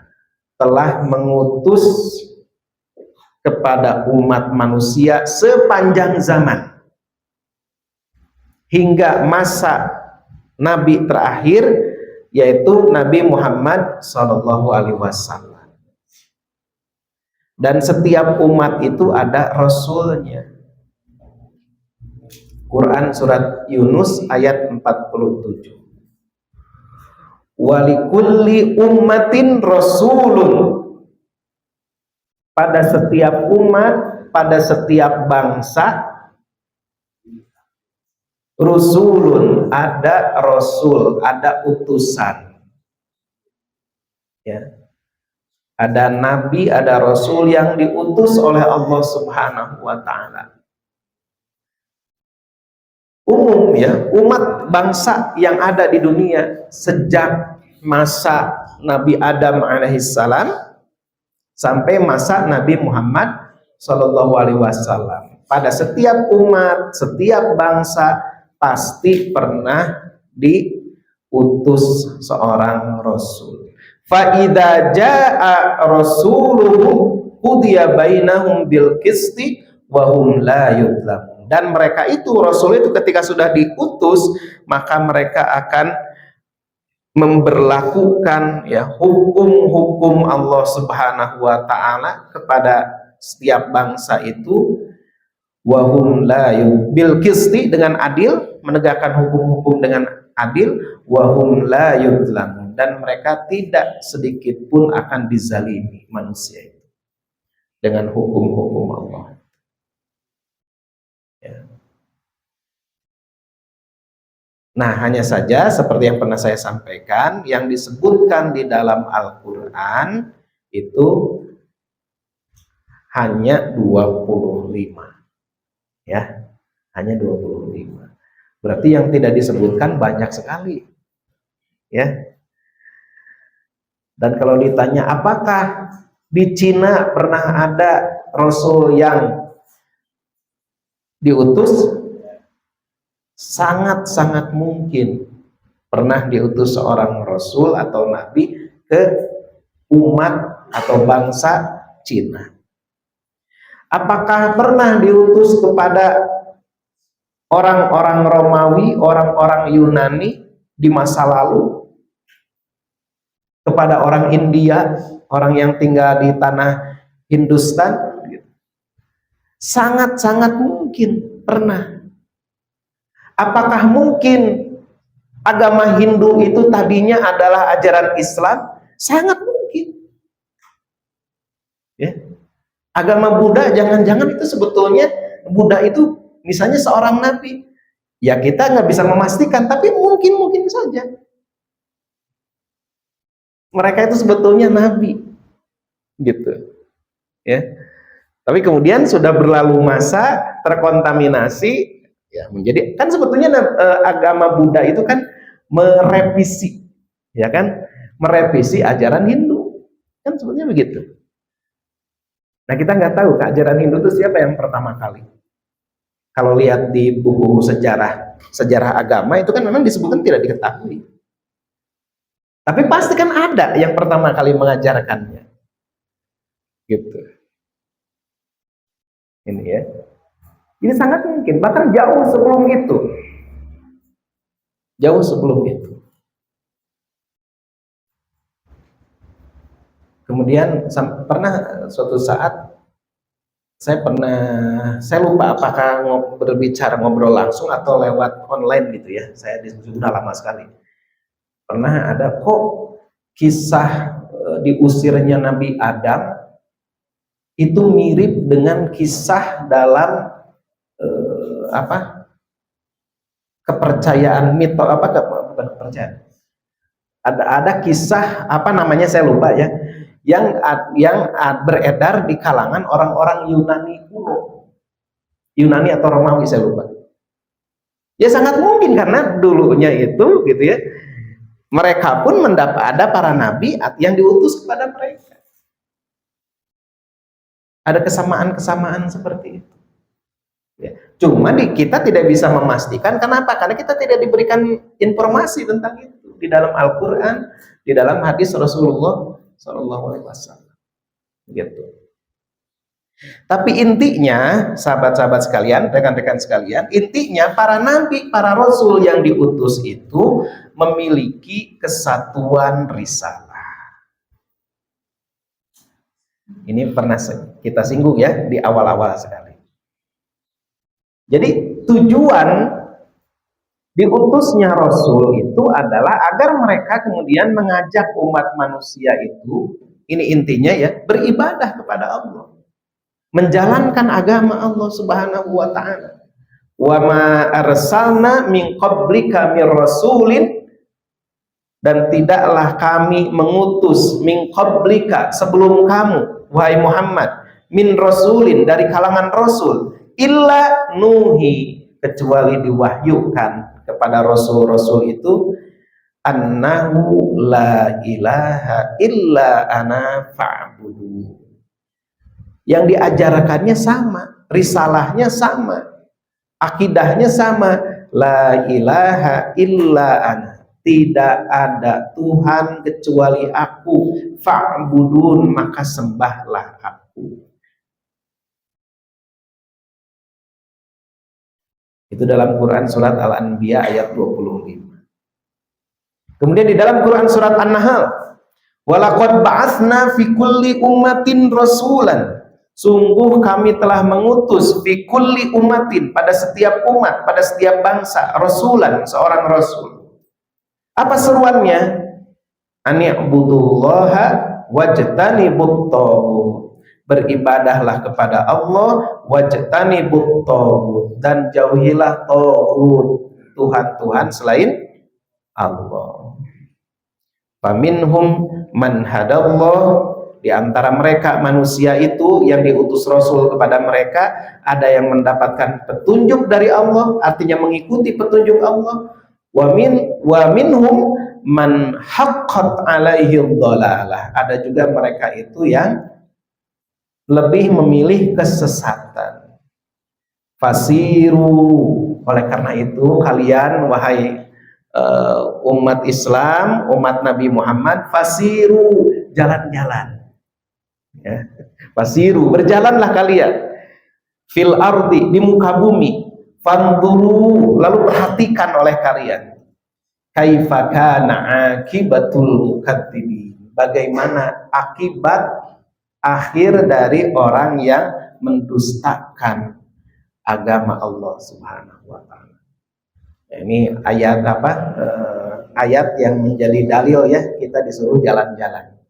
telah mengutus kepada umat manusia sepanjang zaman hingga masa nabi terakhir, yaitu Nabi Muhammad SAW. Dan setiap umat itu ada rasulnya. Quran surat Yunus ayat 47. Walikulli ummatin rasulun, pada setiap umat, pada setiap bangsa, rusulun, ada rasul, ada utusan, ya. Ada nabi, ada rasul yang diutus oleh Allah Subhanahu wa Ta'ala. Umum, ya, umat bangsa yang ada di dunia sejak masa Nabi Adam alaihissalam sampai masa Nabi Muhammad SAW. Pada setiap umat, setiap bangsa pasti pernah diutus seorang rasul. Fa idza jaa rasuluhum qudiya bainahum bil qisti wa hum la yudlamun. Dan mereka itu, rasul itu, ketika sudah diutus, maka mereka akan memberlakukan, ya, hukum-hukum Allah Subhanahu wa Ta'ala kepada setiap bangsa itu, wa hum la bil qisti, dengan adil, menegakkan hukum-hukum dengan adil, wa hum la yudlamun, keadilan, dan mereka tidak sedikit pun akan dizalimi manusia itu dengan hukum-hukum Allah. Ya. Nah, hanya saja seperti yang pernah saya sampaikan, yang disebutkan di dalam Al-Quran itu hanya 25. Ya, hanya 25. Berarti yang tidak disebutkan banyak sekali. Ya. Dan kalau ditanya apakah di Cina pernah ada rasul yang diutus, sangat-sangat mungkin pernah diutus seorang rasul atau nabi ke umat atau bangsa Cina. Apakah pernah diutus kepada orang-orang Romawi, orang-orang Yunani di masa lalu, kepada orang India, orang yang tinggal di tanah Hindustan? Sangat-sangat mungkin pernah. Apakah mungkin agama Hindu itu tadinya adalah ajaran Islam? Sangat mungkin. Ya. Agama Buddha, jangan-jangan itu sebetulnya Buddha itu misalnya seorang nabi. Ya kita nggak bisa memastikan, tapi mungkin saja. Mereka itu sebetulnya nabi, gitu. Ya. Tapi kemudian sudah berlalu masa, terkontaminasi. Ya, menjadi kan sebetulnya agama Buddha itu kan merevisi, ya kan, merevisi ajaran Hindu, kan sebetulnya begitu. Nah, kita nggak tahu ajaran Hindu itu siapa yang pertama kali. Kalau lihat di buku sejarah agama itu kan memang disebutkan tidak diketahui. Tapi pasti kan ada yang pertama kali mengajarkannya, gitu. Ini ya. Ini sangat mungkin, bahkan jauh sebelum itu. Jauh sebelum itu. Kemudian pernah suatu saat saya lupa apakah berbicara ngobrol langsung atau lewat online gitu ya. Saya sudah lama sekali. Pernah ada kok kisah diusirnya Nabi Adam itu mirip dengan kisah dalam kepercayaan bukan kepercayaan, ada kisah apa namanya saya lupa ya, yang beredar di kalangan orang-orang Yunani kuno, Yunani atau Romawi saya lupa. Ya sangat mungkin karena dulunya itu gitu ya, mereka pun ada para nabi yang diutus kepada mereka. Ada kesamaan-kesamaan seperti itu. Ya. Cuma kita tidak bisa memastikan. Kenapa? Karena kita tidak diberikan informasi tentang itu di dalam Al-Quran, di dalam hadis Rasulullah SAW. Gitu. Tapi intinya, sahabat-sahabat sekalian, rekan-rekan sekalian, intinya para nabi, para rasul yang diutus itu memiliki kesatuan risalah. Ini pernah kita singgung ya di awal-awal sekali. Jadi tujuan diutusnya Rasul itu adalah agar mereka kemudian mengajak umat manusia itu, ini intinya ya, beribadah kepada Allah, menjalankan agama Allah Subhanahu wa ta'ala. Wa ma arsalna min qablika mir rasulin, dan tidaklah kami mengutus min qablika, sebelum kamu wahai Muhammad, min rasulin, dari kalangan rasul, illa nuhi, kecuali diwahyukan kepada rasul-rasul itu, annahu la ilaha illa ana fa'budu. Yang diajarkannya sama, risalahnya sama, akidahnya sama, la ilaha illa ana, tidak ada Tuhan kecuali aku, fa'budun, maka sembahlah aku. Itu dalam Quran surat Al-Anbiya ayat 25. Kemudian di dalam Quran surat An-Nahl, walaqad ba'atsna fi kulli ummatin rasulan, sungguh kami telah mengutus fi kulli ummatin, pada setiap umat, pada setiap bangsa, rasulan, seorang rasul. Apa seruannya? ani'budullaha wajtanibut taghut. Beribadahlah kepada Allah, wajtanibut taghut, dan jauhilah taghut, Tuhan-Tuhan selain Allah. Faminhum man hadallah, di antara mereka manusia itu yang diutus Rasul kepada mereka, ada yang mendapatkan petunjuk dari Allah, artinya mengikuti petunjuk Allah. Wa minhum man haqqat alaihi dhalalah, ada juga mereka itu yang lebih memilih kesesatan. Fasiru, oleh karena itu kalian wahai umat Islam, umat Nabi Muhammad, fasiru, jalan-jalan ya. Fasiru, berjalanlah kalian fil ardi, di muka bumi, fanduru, lalu perhatikan oleh kalian kaifa kana akibatul mukadzibin, bagaimana akibat akhir dari orang yang mendustakan agama Allah Subhanahu wa taala. Ini ayat apa? Ayat yang menjadi dalil ya, kita disuruh jalan-jalan.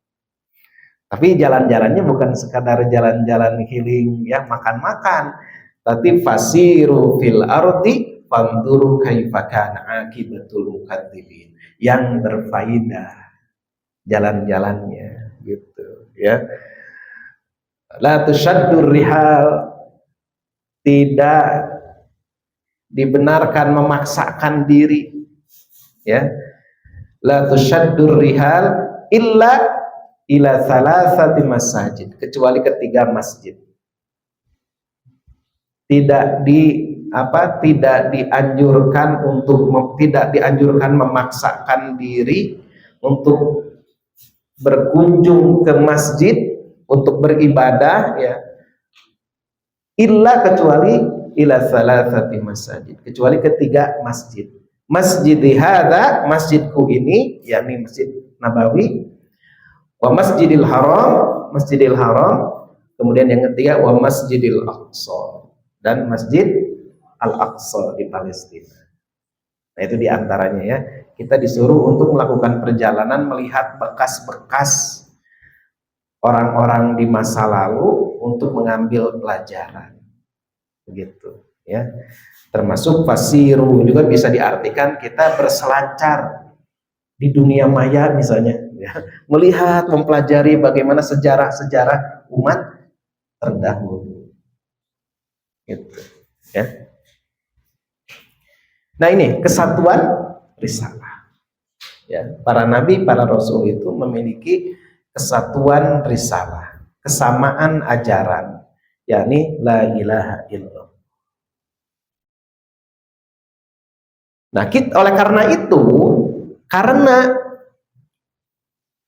Tapi jalan-jalannya bukan sekadar jalan-jalan healing ya, makan-makan, tapi fasiru fil ardi fanduru kaifa kana akibatul mukadzibin, yang berfaedah jalan-jalannya gitu ya. La tushaddur rihal, tidak dibenarkan memaksakan diri ya. La tushaddur rihal illa ila salasati masajid, kecuali ketiga masjid. Tidak dianjurkan memaksakan diri untuk berkunjung ke masjid untuk beribadah ya, illa, kecuali ila salasati masajid, kecuali ketiga masjid. Masjid hadza, masjidku ini, yakni Masjid Nabawi, wa Masjidil Haram, Masjidil Haram, kemudian yang ketiga wa Masjidil Aqsa, dan Masjid Al-Aqsa di Palestina. Nah, itu diantaranya ya. Kita disuruh untuk melakukan perjalanan melihat bekas-bekas orang-orang di masa lalu untuk mengambil pelajaran. Begitu ya. Termasuk fasiru juga bisa diartikan kita berselancar di dunia maya misalnya ya. Melihat, mempelajari bagaimana sejarah-sejarah umat terdahulu. Gitu ya. Nah, ini kesatuan risalah. Ya, para nabi, para rasul itu memiliki kesatuan risalah, kesamaan ajaran, yakni la ilaha illallah. Nah, oleh karena itu, karena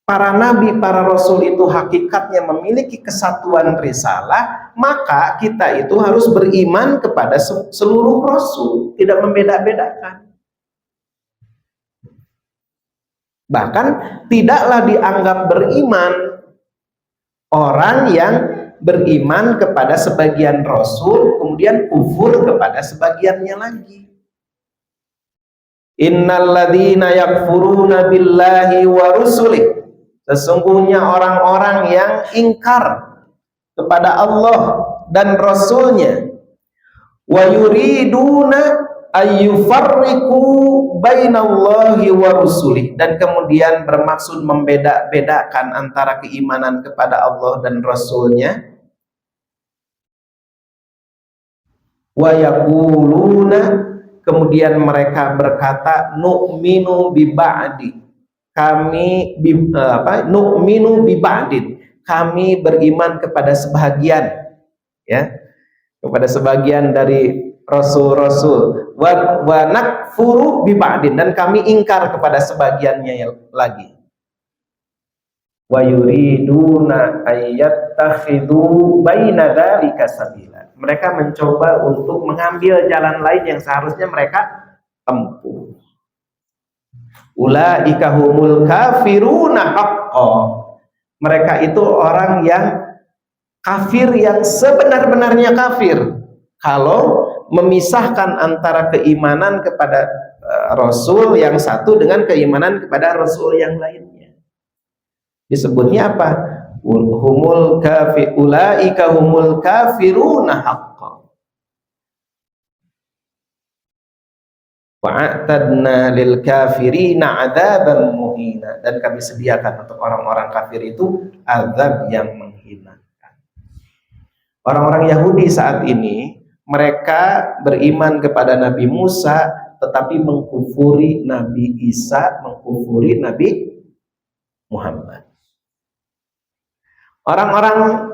para nabi, para rasul itu hakikatnya memiliki kesatuan risalah, maka kita itu harus beriman kepada seluruh rasul, tidak membeda-bedakan. Bahkan tidaklah dianggap beriman orang yang beriman kepada sebagian rasul kemudian kufur kepada sebagiannya lagi. Innalladzina yakfuruna billahi wa rusulih, sesungguhnya orang-orang yang ingkar kepada Allah dan Rasulnya, wa yuriduna ayyufarriqu bainallahi wa rusulih, dan kemudian bermaksud membeda-bedakan antara keimanan kepada Allah dan Rasulnya, wa yaquluna, kemudian mereka berkata nu'minu bi ba'di, kami nu'minu bi ba'din, kami beriman kepada sebahagian ya, kepada sebagian dari rasul-rasul, wa nakfuru bi ba'din, dan kami ingkar kepada sebagiannya lagi. Wa yuriduna ayyattakhidhu baina dzalika sabila, mereka mencoba untuk mengambil jalan lain yang seharusnya mereka tempuh. Ulaika humul kafiruna haqqan, mereka itu orang yang kafir yang sebenar-benarnya kafir kalau memisahkan antara keimanan kepada Rasul yang satu dengan keimanan kepada Rasul yang lainnya. Disebutnya apa? Ulaika humul kafiruna haqqan. Wa'atadna lil kafirina adzaban muhina, dan kami sediakan untuk orang-orang kafir itu azab yang menghinakan. Orang-orang Yahudi saat ini mereka beriman kepada Nabi Musa tetapi mengkufuri Nabi Isa, mengkufuri Nabi Muhammad. Orang-orang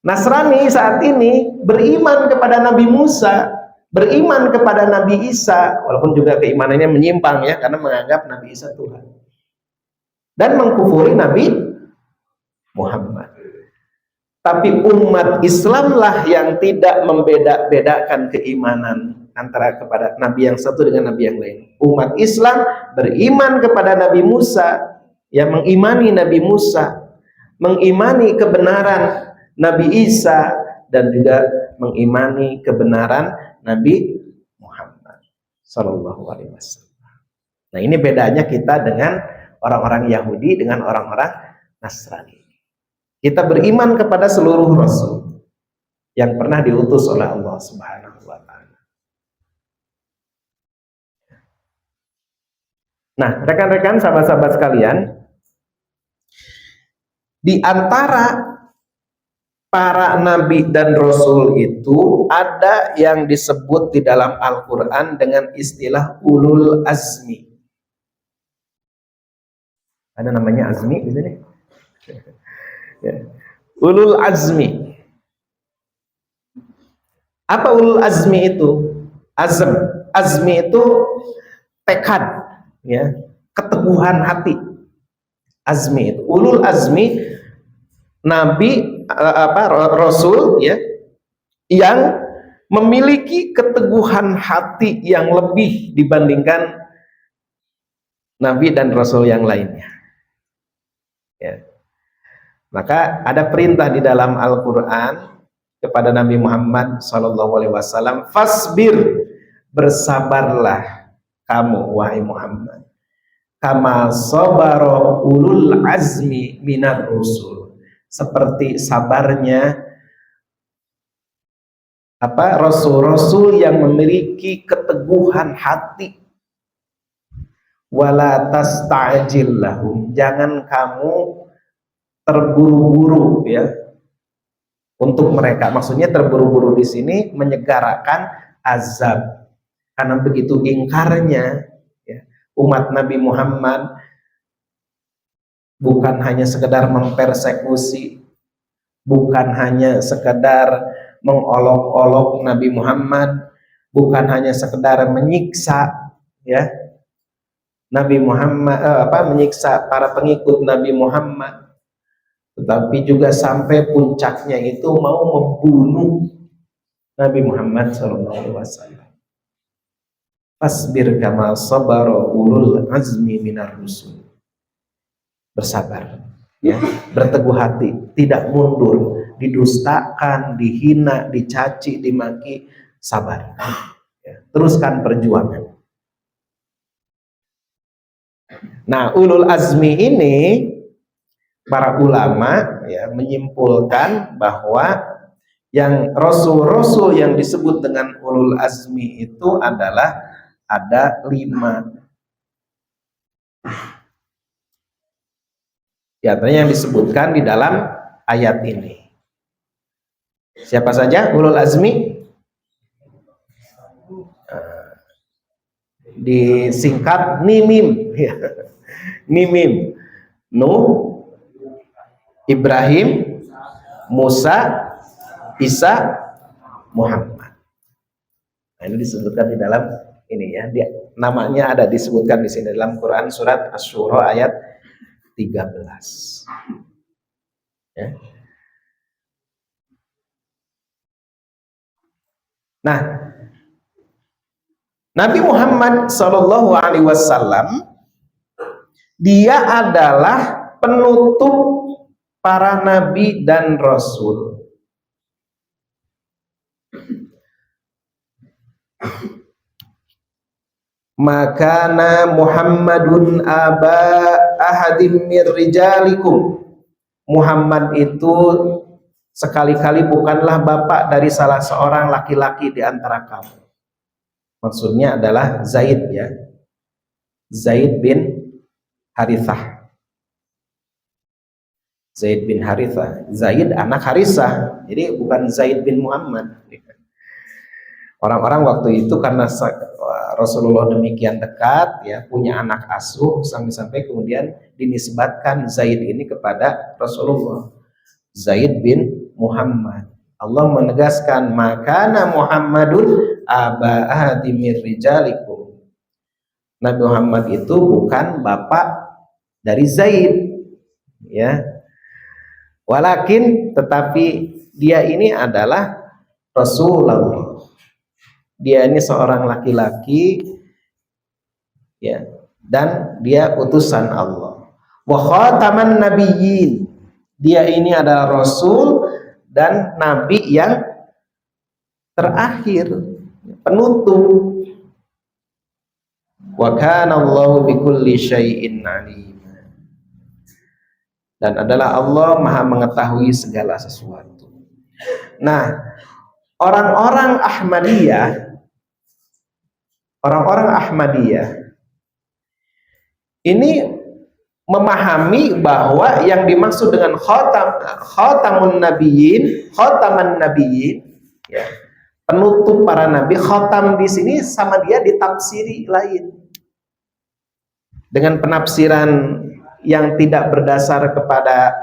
Nasrani saat ini beriman kepada Nabi Musa, beriman kepada Nabi Isa, walaupun juga keimanannya menyimpang ya, karena menganggap Nabi Isa Tuhan, dan mengkufuri Nabi Muhammad. Tapi umat Islamlah yang tidak membeda-bedakan keimanan antara kepada Nabi yang satu dengan Nabi yang lain. Umat Islam beriman kepada Nabi Musa, yang mengimani Nabi Musa, mengimani kebenaran Nabi Isa, dan juga mengimani kebenaran Nabi Muhammad Sallallahu Alaihi Wasallam. Nah, ini bedanya kita dengan orang-orang Yahudi dengan orang-orang Nasrani. Kita beriman kepada seluruh Rasul yang pernah diutus oleh Allah Subhanahu Wa Taala. Nah, rekan-rekan, sahabat-sahabat sekalian, di antara para nabi dan rasul itu ada yang disebut di dalam Al-Quran dengan istilah ulul azmi. Ada namanya azmi di sini. Ya. Ulul azmi. Apa ulul azmi itu? Azmi itu tekad, ya, keteguhan hati. Azmi itu. Ulul azmi nabi rasul ya, yang memiliki keteguhan hati yang lebih dibandingkan nabi dan rasul yang lainnya. Ya. Maka ada perintah di dalam Al-Quran kepada Nabi Muhammad SAW, fasbir, bersabarlah kamu wahai Muhammad, kama sabara ulul azmi minar rusul, seperti sabarnya rasul-rasul yang memiliki keteguhan hati. Wala tasta'jil lahum, jangan kamu terburu-buru ya untuk mereka. Maksudnya terburu-buru di sini menyegarakan azab, karena begitu ingkarnya ya, umat Nabi Muhammad bukan hanya sekedar mempersekusi, bukan hanya sekedar mengolok-olok Nabi Muhammad, bukan hanya sekedar menyiksa ya Nabi Muhammad, menyiksa para pengikut Nabi Muhammad, tetapi juga sampai puncaknya itu mau membunuh Nabi Muhammad SAW. Fasbir kama sabara ulul azmi minar rusul, bersabar ya, berteguh hati, tidak mundur, didustakan, dihina, dicaci, dimaki, sabar ya, teruskan perjuangan. Nah, ulul azmi ini para ulama ya menyimpulkan bahwa yang rasul-rasul yang disebut dengan ulul azmi itu adalah ada 5. Ya, yang disebutkan di dalam ayat ini. Siapa saja ulul azmi? Disingkat NIMIM ya. NIMIM. Nuh, Ibrahim, Musa, Isa, Muhammad. Nah, ini disebutkan di dalam ini ya. Namanya ada disebutkan di sini dalam Quran surat Asy-Syura ayat 13. Ya. Nah, Nabi Muhammad SAW dia adalah penutup para nabi dan rasul. Makana Muhammadun aba ahadim mir rijalikum. Muhammad itu sekali-kali bukanlah bapak dari salah seorang laki-laki di antara kamu. Maksudnya adalah Zaid, ya. Zaid bin Harithah. Zaid bin Harithah. Zaid anak Harithah. Jadi bukan Zaid bin Muhammad. Orang-orang waktu itu karena Rasulullah demikian dekat, ya, punya anak asuh, sampai-sampai kemudian dinisbatkan Zaid ini kepada Rasulullah. Zaid bin Muhammad. Allah menegaskan, makana Muhammadun aba ahadimir rijalikum. Nabi Muhammad itu bukan bapak dari Zaid, ya. Walakin, tetapi dia ini adalah Rasulullah. Dia ini seorang laki-laki, ya, dan dia utusan Allah. Wa khataman nabiyyin. Dia ini adalah rasul dan nabi yang terakhir, penutup. Wa kana Allahu bikulli syai'in alim. Dan adalah Allah Maha mengetahui segala sesuatu. Nah, orang-orang Ahmadiyah ini memahami bahwa yang dimaksud dengan khataman nabiyyin, ya, penutup para nabi. Khatam di sini sama dia ditafsiri lain dengan penafsiran yang tidak berdasar kepada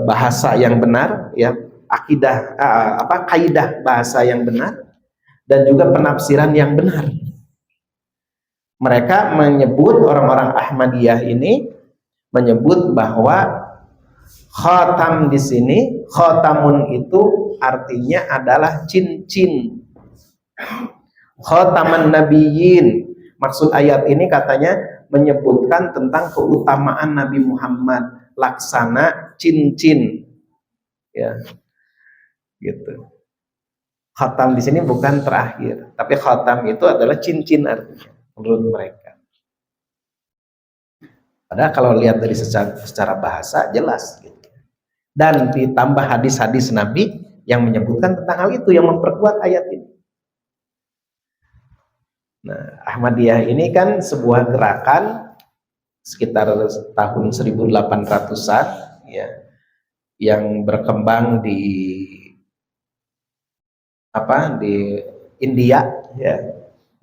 bahasa yang benar, ya, kaidah bahasa yang benar, dan juga penafsiran yang benar. Mereka menyebut, orang-orang Ahmadiyah ini menyebut bahwa khatam di sini, khatamun itu artinya adalah cincin. Khataman nabiyyin. Maksud ayat ini katanya menyebutkan tentang keutamaan Nabi Muhammad, laksana cincin, ya, gitu. Khatam di sini bukan terakhir, tapi khatam itu adalah cincin artinya menurut mereka. Padahal kalau lihat dari secara bahasa jelas, gitu. Dan ditambah hadis-hadis Nabi yang menyebutkan tentang hal itu, yang memperkuat ayat ini. Nah, Ahmadiyah ini kan sebuah gerakan sekitar tahun 1800-an, ya, yang berkembang di India, ya,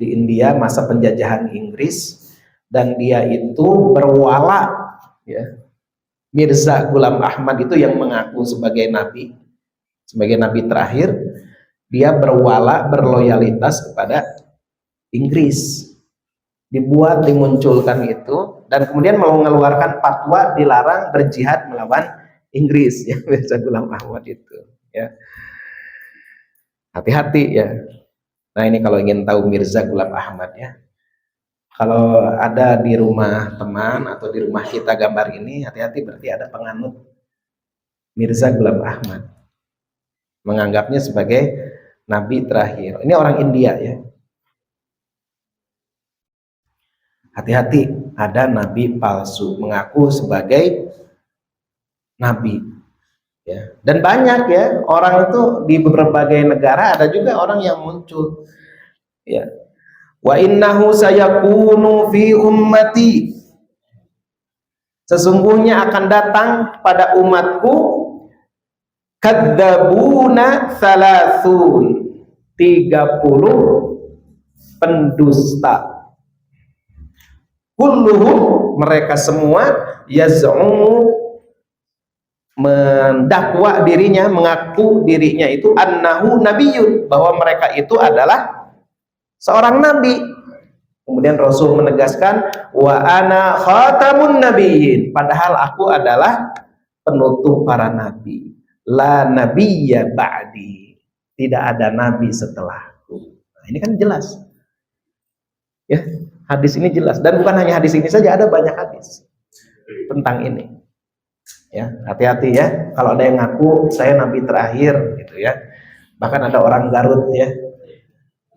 di India masa penjajahan Inggris, dan dia itu berwala, ya. Mirza Ghulam Ahmad itu yang mengaku sebagai nabi terakhir. Dia berwala, berloyalitas kepada Inggris. Dimunculkan itu, dan kemudian mau mengeluarkan fatwa dilarang berjihad melawan Inggris, ya, Mirza Ghulam Ahmad itu, ya. Hati-hati, ya. Nah, ini kalau ingin tahu Mirza Ghulam Ahmad, ya. Kalau ada di rumah teman atau di rumah kita gambar ini, hati-hati, berarti ada penganut Mirza Ghulam Ahmad. Menganggapnya sebagai nabi terakhir. Ini orang India, ya. Hati-hati, ada nabi palsu mengaku sebagai nabi, ya. Dan banyak, ya, orang itu di berbagai negara ada juga orang yang muncul, ya. Wa innahu sayakunu fi ummati, sesungguhnya akan datang pada umatku kadzabuna salasun, 30 pendusta. Kulluhum, mereka semua, yaz'umu, mendakwa dirinya, mengaku dirinya itu annahu nabiyyun, bahwa mereka itu adalah seorang nabi. Kemudian Rasul menegaskan, wa ana khatamun nabiyyin, padahal aku adalah penutup para nabi. La nabiyya ba'di, tidak ada nabi setelahku. Nah, ini kan jelas, ya, hadis ini jelas. Dan bukan hanya hadis ini saja, ada banyak hadis tentang ini, ya. Hati-hati, ya, kalau ada yang ngaku saya nabi terakhir, gitu, ya. Bahkan ada orang Garut, ya,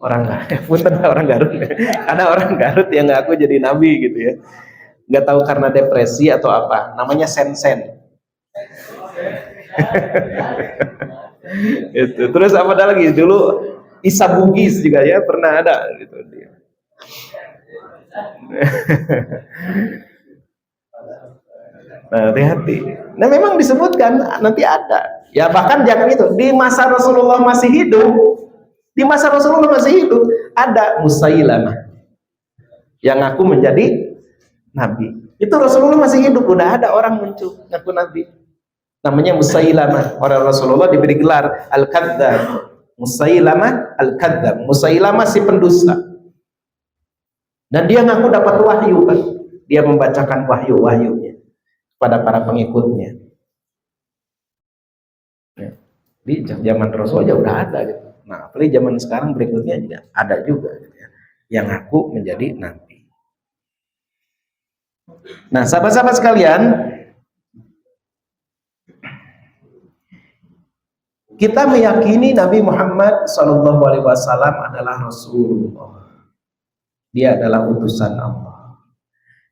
orang Garut ada orang Garut yang ngaku jadi nabi, gitu, ya. nggak tahu karena depresi atau apa, namanya sen-sen. Itu. Terus apa ada lagi dulu, Isa Bugis juga ya pernah ada gitu dia. Nah, hati-hati. Nah, memang disebutkan nanti ada. Ya bahkan jangan itu, di masa Rasulullah masih hidup, di masa Rasulullah masih hidup ada Musailamah yang ngaku menjadi nabi. Itu Rasulullah masih hidup, udah ada orang muncul ngaku nabi. Namanya Musailamah. Orang Rasulullah diberi gelar Al-Kadzdzab. Musailamah Al-Kadzdzab. Musailamah si pendusta. Dan dia ngaku dapat wahyu kan. Dia membacakan wahyu-wahyunya pada para pengikutnya. Ya. Di zaman Rasul aja udah ada gitu. Nah, apalagi zaman sekarang berikutnya juga ada juga gitu ya, yang ngaku menjadi nabi. Nah, sahabat-sahabat sekalian, kita meyakini Nabi Muhammad SAW adalah Rasulullah. Dia adalah utusan Allah.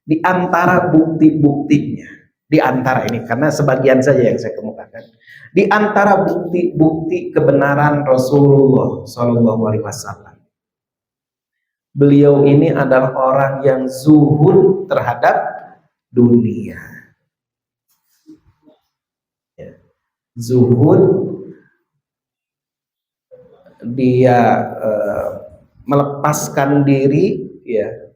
Di antara bukti-buktinya, di antara ini karena sebagian saja yang saya kemukakan. Di antara bukti-bukti kebenaran Rasulullah SAW, beliau ini adalah orang yang zuhud terhadap dunia. Ya. Zuhud, dia melepaskan diri, ya,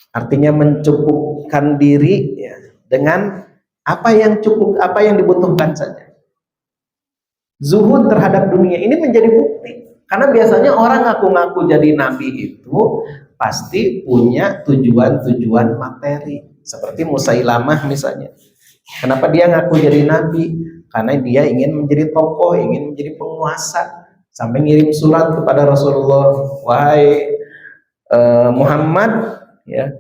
artinya mencukupkan diri ya, dengan apa yang cukup, apa yang dibutuhkan saja. Zuhud terhadap dunia ini menjadi bukti, karena biasanya orang ngaku-ngaku jadi nabi itu pasti punya tujuan-tujuan materi, seperti Musailamah misalnya. Kenapa dia ngaku jadi nabi? Karena dia ingin menjadi tokoh, ingin menjadi penguasa, sampai ngirim surat kepada Rasulullah, wahai Muhammad, ya.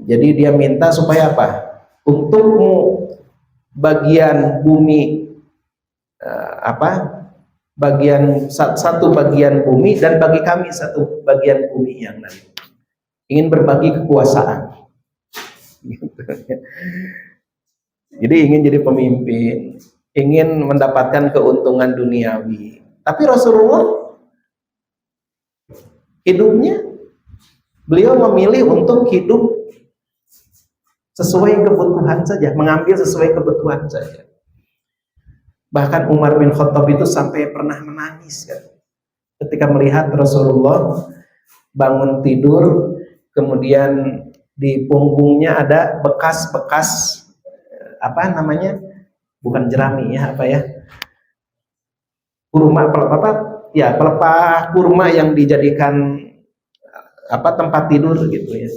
Jadi dia minta supaya apa? Untukmu bagian bumi, satu bagian bumi, dan bagi kami satu bagian bumi yang lain. Ingin berbagi kekuasaan. Jadi ingin jadi pemimpin, ingin mendapatkan keuntungan duniawi. Tapi Rasulullah hidupnya, beliau memilih untuk hidup sesuai kebutuhan saja, mengambil sesuai kebutuhan saja. Bahkan Umar bin Khattab itu sampai pernah menangis kan, ketika melihat Rasulullah bangun tidur, kemudian di punggungnya ada bekas-bekas apa namanya, bukan jerami ya, apa ya, kurma, pelepah kurma yang dijadikan apa tempat tidur gitu ya.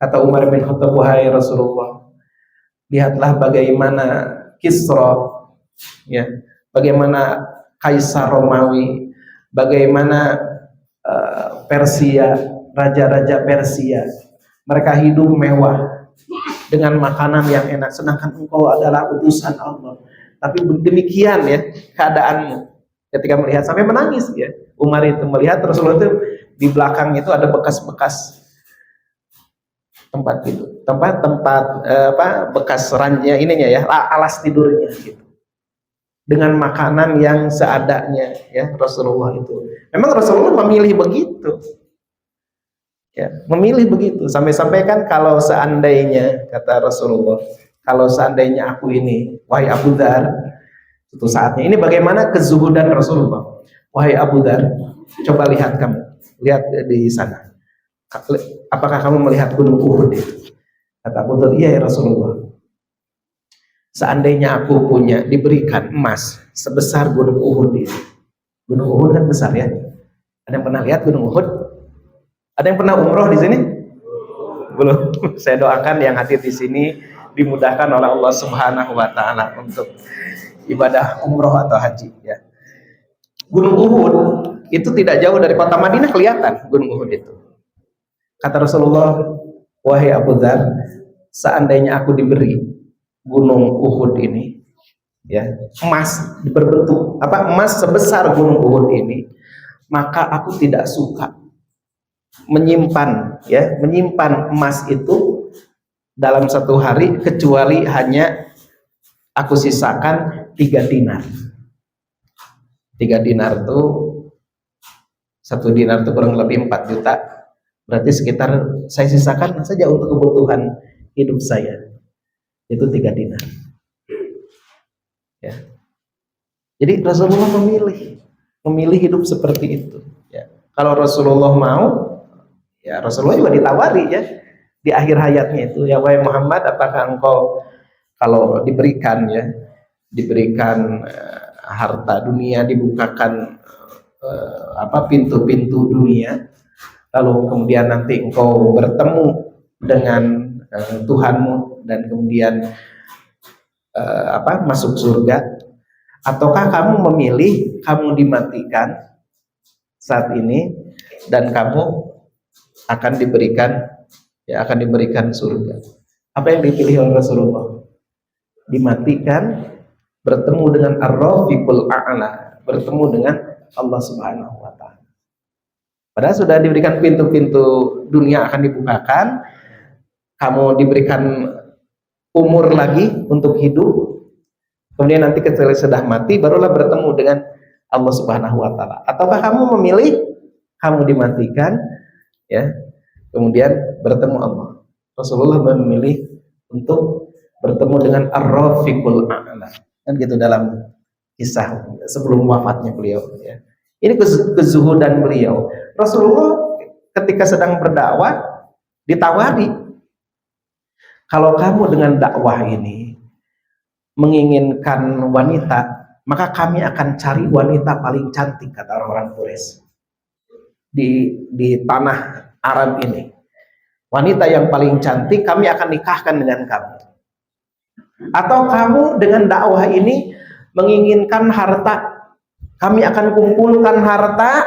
Kata Umar bin Khattab, wahai Rasulullah, lihatlah bagaimana Kisra, ya, bagaimana Kaisar Romawi, bagaimana Persia, raja-raja Persia, mereka hidup mewah dengan makanan yang enak, sedangkan engkau adalah utusan Allah. Tapi demikian ya keadaanmu. Ketika melihat, sampai menangis ya. Umar itu melihat Rasulullah itu di belakang itu ada bekas-bekas tempat tidur, tempat bekas ranjang ininya ya, alas tidurnya gitu, dengan makanan yang seadanya ya. Rasulullah itu memang Rasulullah memilih begitu ya, memilih begitu, sampai-sampai kan kalau seandainya, kata Rasulullah, kalau seandainya aku ini, wahai Abu Dzar, itu saatnya ini bagaimana kezuhudan Rasulullah, wahai Abu Dzar, coba lihat, kamu lihat di sana, apakah kamu melihat gunung Uhud itu? Kata Abu Dzar, iya ya Rasulullah, seandainya aku punya diberikan emas sebesar gunung Uhud ini. Gunung Uhud kan besar ya. Ada yang pernah lihat gunung Uhud? Ada yang pernah umroh di sini? Belum. Saya doakan yang hadir di sini dimudahkan oleh Allah Subhanahu wa taala untuk ibadah umroh atau haji ya. Gunung Uhud itu tidak jauh dari kota Madinah, kelihatan gunung Uhud itu. Kata Rasulullah, wahai Abu Dzar, seandainya aku diberi gunung Uhud ini, ya, emas berbentuk emas sebesar gunung Uhud ini, maka aku tidak suka menyimpan emas itu dalam satu hari kecuali hanya aku sisakan 3 dinar. 3 dinar itu, 1 dinar itu kurang lebih 4 juta. Berarti sekitar saya sisakan saja untuk kebutuhan hidup saya. Itu 3 dinar. Ya. Jadi Rasulullah memilih hidup seperti itu. Ya. Kalau Rasulullah mau, ya Rasulullah juga ditawari ya di akhir hayatnya itu, ya wahai Muhammad, apakah engkau kalau diberikan harta dunia, dibukakan pintu-pintu dunia, lalu kemudian nanti engkau bertemu dengan Tuhanmu dan kemudian masuk surga, ataukah kamu memilih kamu dimatikan saat ini dan kamu akan diberikan surga? Apa yang dipilih oleh Rasulullah? Dimatikan, bertemu dengan Ar-Rafiqul A'la, bertemu dengan Allah Subhanahu wa Ta'ala. Padahal sudah diberikan pintu-pintu dunia akan dibukakan, kamu diberikan umur lagi untuk hidup, kemudian nanti ketika sudah mati barulah bertemu dengan Allah Subhanahu wa Ta'ala. Ataukah kamu memilih kamu dimatikan, ya, kemudian bertemu Allah? Rasulullah memilih untuk bertemu dengan Ar-Rafiqul A'la. Kan gitu dalam kisah sebelum wafatnya beliau, ya. Ini kezuhudan beliau. Rasulullah ketika sedang berdakwah ditawari, kalau kamu dengan dakwah ini menginginkan wanita, maka kami akan cari wanita paling cantik, kata orang-orang Quraisy di tanah Arab ini. Wanita yang paling cantik kami akan nikahkan dengan kamu. Atau kamu dengan dakwah ini menginginkan harta, kami akan kumpulkan harta,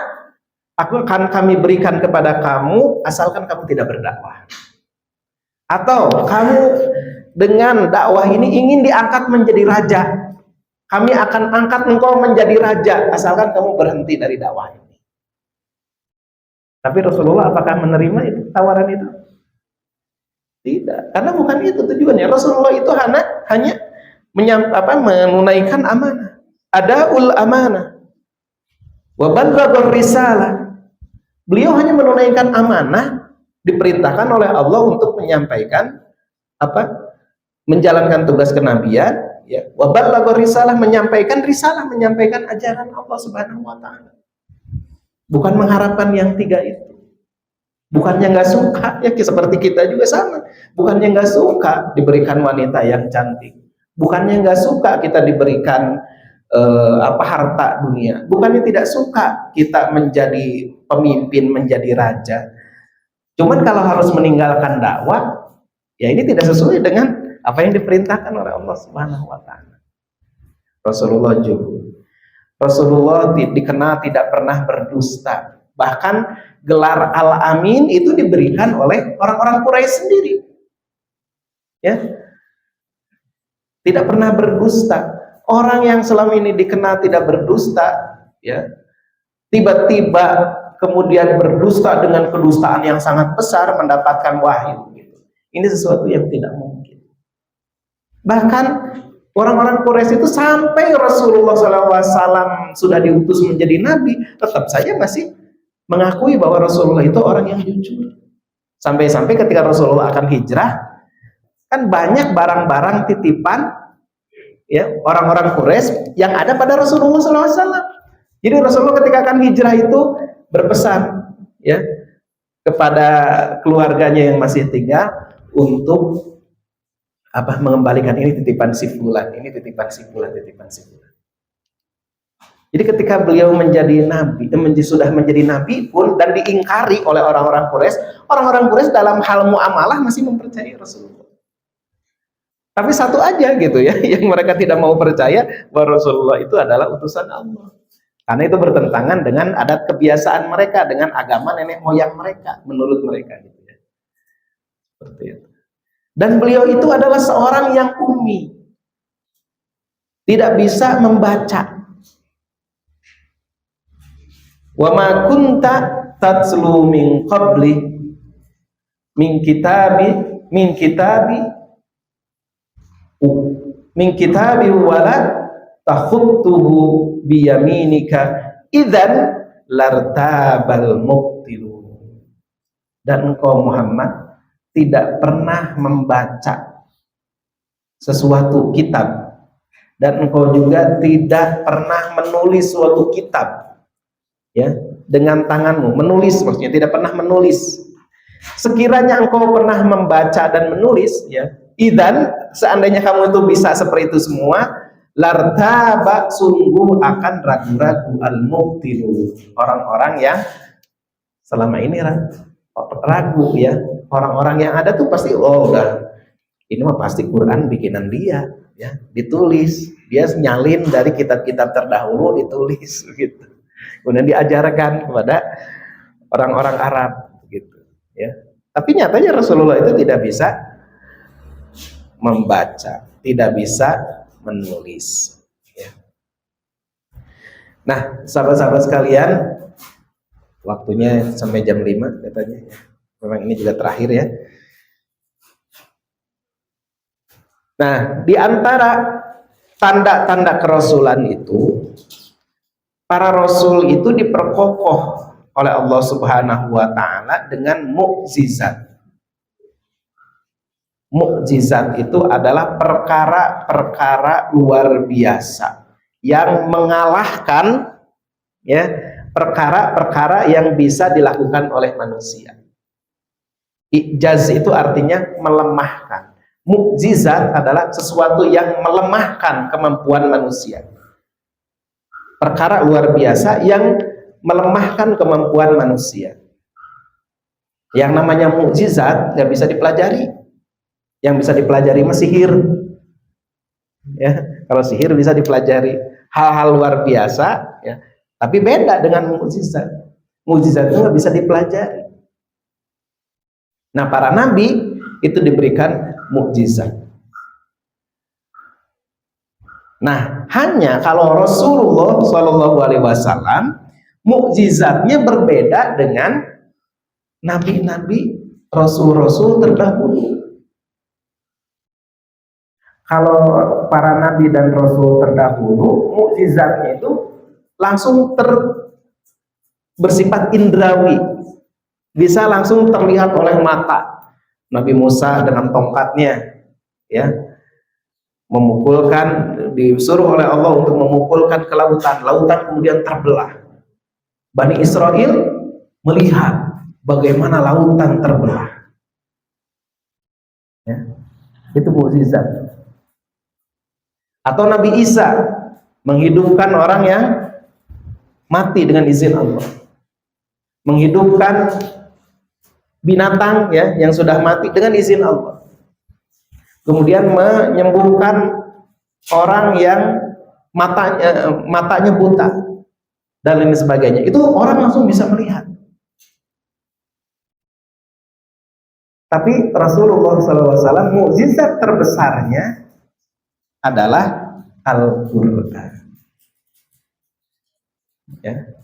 kami berikan kepada kamu asalkan kamu tidak berdakwah. Atau kamu dengan dakwah ini ingin diangkat menjadi raja, kami akan angkat engkau menjadi raja asalkan kamu berhenti dari dakwah ini. Tapi Rasulullah apakah menerima itu tawaran itu? Tidak, karena bukan itu tujuannya. Rasulullah itu hanya menunaikan amanah, adaul amanah, wa ballaghur risalah. Beliau hanya menunaikan amanah, diperintahkan oleh Allah untuk menyampaikan menjalankan tugas kenabian, ya, wa ballaghur risalah, menyampaikan risalah, menyampaikan ajaran Allah Subhanahu wa Ta'ala. Bukan mengharapkan yang 3 itu. Bukannya nggak suka, ya seperti kita juga sama. Bukannya nggak suka diberikan wanita yang cantik. Bukannya nggak suka kita diberikan harta dunia. Bukannya tidak suka kita menjadi pemimpin, menjadi raja. Cuman kalau harus meninggalkan dakwah, ya ini tidak sesuai dengan apa yang diperintahkan oleh Allah Subhanahu wa Ta'ala. Rasulullah dikenal tidak pernah berdusta. Bahkan gelar Al-Amin itu diberikan oleh orang-orang Quraisy sendiri. Ya. Tidak pernah berdusta. Orang yang selama ini dikenal tidak berdusta, ya, tiba-tiba kemudian berdusta dengan kedustaan yang sangat besar, mendapatkan wahyu. Gitu. Ini sesuatu yang tidak mungkin. Bahkan orang-orang Quraisy itu sampai Rasulullah SAW sudah diutus menjadi nabi, tetap saja masih mengakui bahwa Rasulullah itu orang yang jujur. Sampai-sampai ketika Rasulullah akan hijrah, kan banyak barang-barang titipan, ya, orang-orang Quraisy yang ada pada Rasulullah SAW. Jadi Rasulullah ketika akan hijrah itu berpesan, ya, kepada keluarganya yang masih tinggal untuk mengembalikan ini titipan si fulan, ini titipan si fulan, titipan si fulan. Jadi ketika beliau menjadi nabi, sudah menjadi nabi pun dan diingkari oleh orang-orang Quraisy dalam hal muamalah masih mempercayai Rasulullah. Tapi satu aja gitu ya, yang mereka tidak mau percaya bahwa Rasulullah itu adalah utusan Allah. Karena itu bertentangan dengan adat kebiasaan mereka, dengan agama nenek moyang mereka, menurut mereka gitu ya. Seperti itu. Dan beliau itu adalah seorang yang ummi, tidak bisa membaca. Wa ma kunta tatslu min qabli min kitabi wala takhutuhu biyaminika idzan lartabal mubtilun. Dan engkau Muhammad tidak pernah membaca sesuatu kitab, dan engkau juga tidak pernah menulis suatu kitab ya dengan tanganmu. Menulis maksudnya tidak pernah menulis. Sekiranya engkau pernah membaca dan menulis ya, idan seandainya kamu itu bisa seperti itu semua, lartaba sungguh akan ragu-ragu al-mubtilu, orang-orang yang selama ini ragu ya. Orang-orang yang ada tuh pasti udah ini mah pasti Quran bikinan dia ya, ditulis, dia nyalin dari kitab-kitab terdahulu ditulis gitu. Kemudian diajarkan kepada orang-orang Arab gitu ya. Tapi nyatanya Rasulullah itu tidak bisa membaca, tidak bisa menulis ya. Nah, sahabat-sahabat sekalian, waktunya sampai jam 5 katanya ya. Memang ini juga terakhir ya. Nah, di antara tanda-tanda kerasulan itu, para rasul itu diperkokoh oleh Allah Subhanahu wa taala dengan mukjizat. Mukjizat itu adalah perkara-perkara luar biasa yang mengalahkan ya perkara-perkara yang bisa dilakukan oleh manusia. Ijaz itu artinya melemahkan. Mukjizat adalah sesuatu yang melemahkan kemampuan manusia. Perkara luar biasa yang melemahkan kemampuan manusia. Yang namanya mukjizat nggak bisa dipelajari. Yang bisa dipelajari mah sihir. Ya, kalau sihir bisa dipelajari. Hal-hal luar biasa, ya. Tapi beda dengan mukjizat. Mukjizat itu nggak bisa dipelajari. Nah, para nabi itu diberikan mukjizat. Nah, hanya kalau Rasulullah Shallallahu Alaihi Wasallam mukjizatnya berbeda dengan nabi-nabi, rasul-rasul terdahulu. Kalau para nabi dan rasul terdahulu, mukjizatnya itu langsung bersifat indrawi, bisa langsung terlihat oleh mata. Nabi Musa dengan tongkatnya, ya, memukulkan, disuruh oleh Allah untuk memukulkan ke lautan. Lautan kemudian terbelah. Bani Israel melihat bagaimana lautan terbelah. Ya, itu mukjizat. Atau Nabi Isa menghidupkan orang yang mati dengan izin Allah, menghidupkan binatang ya yang sudah mati dengan izin Allah, kemudian menyembuhkan orang yang matanya buta dan lain sebagainya. Itu orang langsung bisa melihat. Tapi Rasulullah SAW mukjizat terbesarnya adalah Al-Quran. Ya,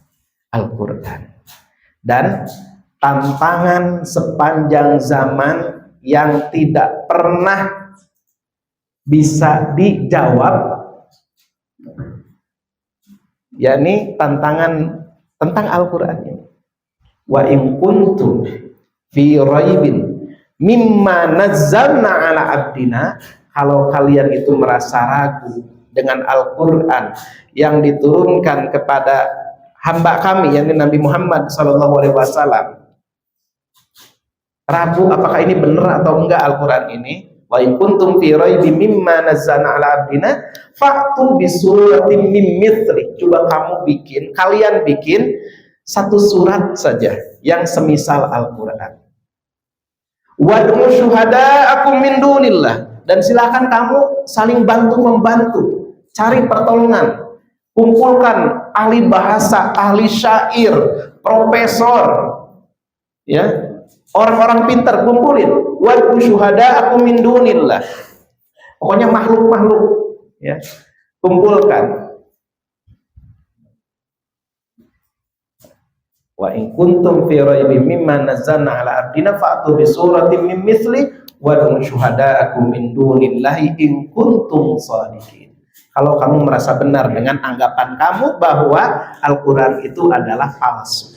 Al-Quran. Dan tantangan sepanjang zaman yang tidak pernah bisa dijawab, yakni tantangan tentang Al-Quran ini. Wa in kuntum fi raibin mimma nazzalna ala abdina, kalau kalian itu merasa ragu dengan Al-Quran yang diturunkan kepada hamba kami, yakni Nabi Muhammad SAW, ragu apakah ini benar atau enggak Al-Quran ini, wa in kuntum fi raibin mimma nazzalna ala abdina fa'tu bi suratin min mithli, coba kalian bikin satu surat saja yang semisal Al-Quran. Wad'u syuhada'akum min dunillah, dan silakan kamu saling bantu-membantu, cari pertolongan, kumpulkan ahli bahasa, ahli syair, profesor, ya, orang-orang pintar, kumpulin. Wad'u syuhada'akum min dunillah, pokoknya makhluk-makhluk, ya, kumpulkan. Wa in kuntum fi raibin mimma nazzalna ala abdina fa'tu bi suratin min mithli wad'u syuhada'akum min dunillahi in kuntum shadiqin. Kalau kamu merasa benar dengan anggapan kamu bahwa Al-Qur'an itu adalah palsu.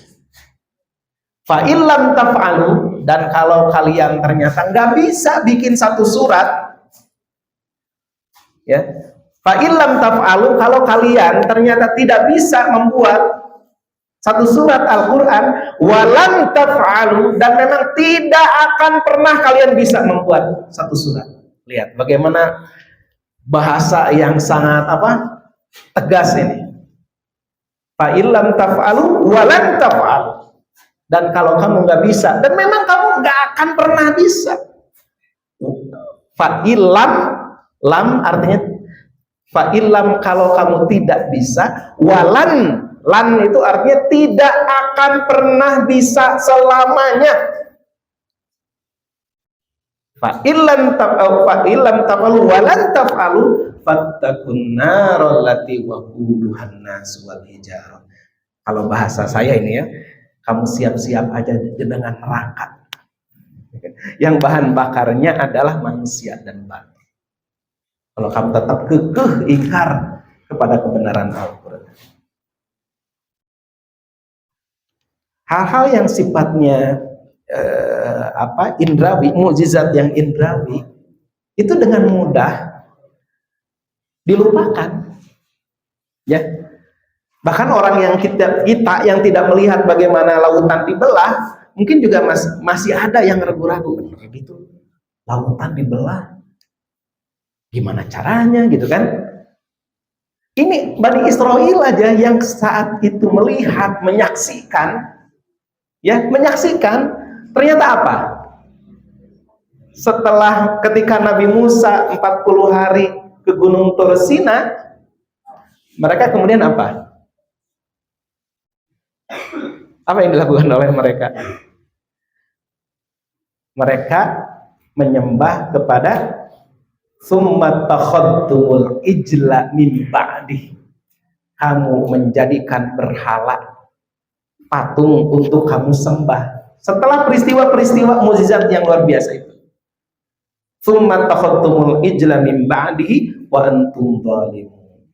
Fa illam taf'alu, dan kalau kalian ternyata nggak bisa bikin satu surat, ya. Fa illam taf'alu, kalau kalian ternyata tidak bisa membuat satu surat Al-Quran, walan taf'alu, dan memang tidak akan pernah kalian bisa membuat satu surat. Lihat bagaimana bahasa yang sangat tegas ini. Fa illam taf'alu walan taf'alu, dan kalau kamu nggak bisa, dan memang kamu nggak akan pernah bisa. Fa illam, lam artinya fa illam, kalau kamu tidak bisa, walan, lan itu artinya tidak akan pernah bisa selamanya. Fa illam taf'alu walan taf'alu fattaqun naral lati waquduhan nas wal hijarah. Kalau bahasa saya ini ya, kamu siap-siap aja dengan neraka yang bahan bakarnya adalah manusia dan batu. Kalau kamu tetap kekeh ingkar kepada kebenaran Al-Quran. Hal-hal yang sifatnya indrawi, mukjizat yang indrawi, itu dengan mudah dilupakan, ya. Bahkan orang yang kita yang tidak melihat bagaimana lautan dibelah, mungkin juga masih ada yang ragu-ragu, benar gitu, lautan dibelah, gimana caranya, gitu kan? Ini Bani Israel aja yang saat itu melihat, menyaksikan. Ya, menyaksikan, ternyata apa? Setelah ketika Nabi Musa 40 hari ke Gunung Tur Sina, mereka kemudian apa? Apa yang dilakukan oleh mereka? Mereka menyembah kepada summa takhadtumul ijla min ba'di. Kamu menjadikan berhala, patung untuk kamu sembah setelah peristiwa-peristiwa mukjizat yang luar biasa itu. Tsumma takhadtumul ijla min ba'dihi wa antum zalimun.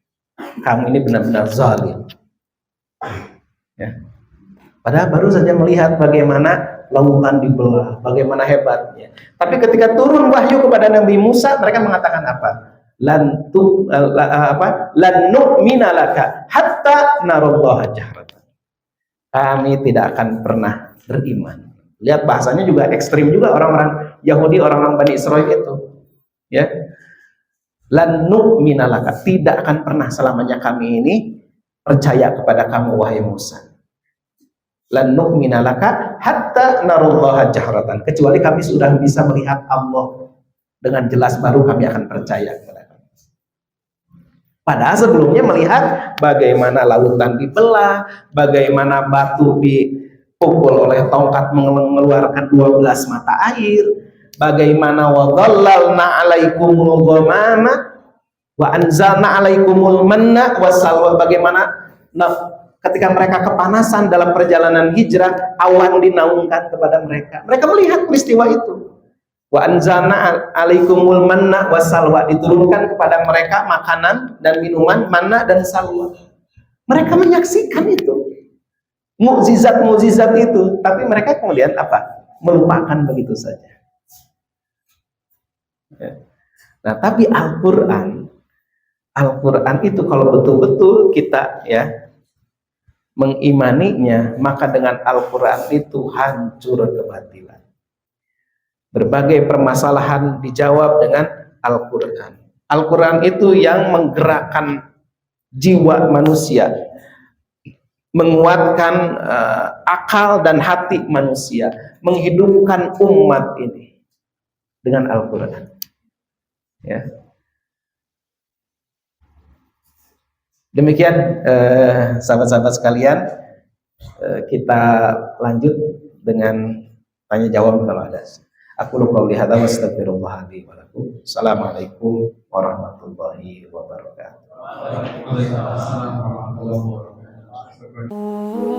Kamu ini benar-benar zalim. Ya. Padahal baru saja melihat bagaimana lautan dibelah, bagaimana hebatnya. Tapi ketika turun wahyu kepada Nabi Musa, mereka mengatakan apa? Lan nu'mina laka hatta narallaha jahratan. Kami tidak akan pernah beriman. Lihat bahasanya juga ekstrim juga orang-orang Yahudi, orang-orang Bani Israel itu. Ya. Lan nu'mina laka, tidak akan pernah selamanya kami ini percaya kepada kamu wahai Musa. Lan nu'mina laka hatta narallaha jahratan, kecuali kami sudah bisa melihat Allah dengan jelas baru kami akan percaya kepada kamu. Padahal sebelumnya melihat bagaimana lautan dibelah, bagaimana batu dipukul oleh tongkat mengeluarkan 12 mata air, bagaimana wa dhallalna 'alaikumul ghamama wa anzalna 'alaikumul manna wassalwa, bagaimana ketika mereka kepanasan dalam perjalanan hijrah, awan dinaungkan kepada mereka. Mereka melihat peristiwa itu. Wa anzalna 'alaikumul manna wassalwa, diturunkan kepada mereka makanan dan minuman manna dan salwa. Mereka menyaksikan itu, mukjizat-mukjizat itu, tapi mereka kemudian apa? Melupakan begitu saja. Nah, tapi Al-Quran itu kalau betul-betul kita ya mengimaninya, maka dengan Al-Quran itu hancur kebatilan. Berbagai permasalahan dijawab dengan Al-Quran. Al-Quran itu yang menggerakkan jiwa manusia, menguatkan akal dan hati manusia, menghidupkan umat ini dengan Al-Quran. Ya. Demikian sahabat-sahabat sekalian, kita lanjut dengan tanya jawab kalau ada. Aku qouli hadza wa astaghfirullah li wa lakum. Assalamualaikum warahmatullahi wabarakatuh. Waalaikumsalam warahmatullahi wabarakatuh.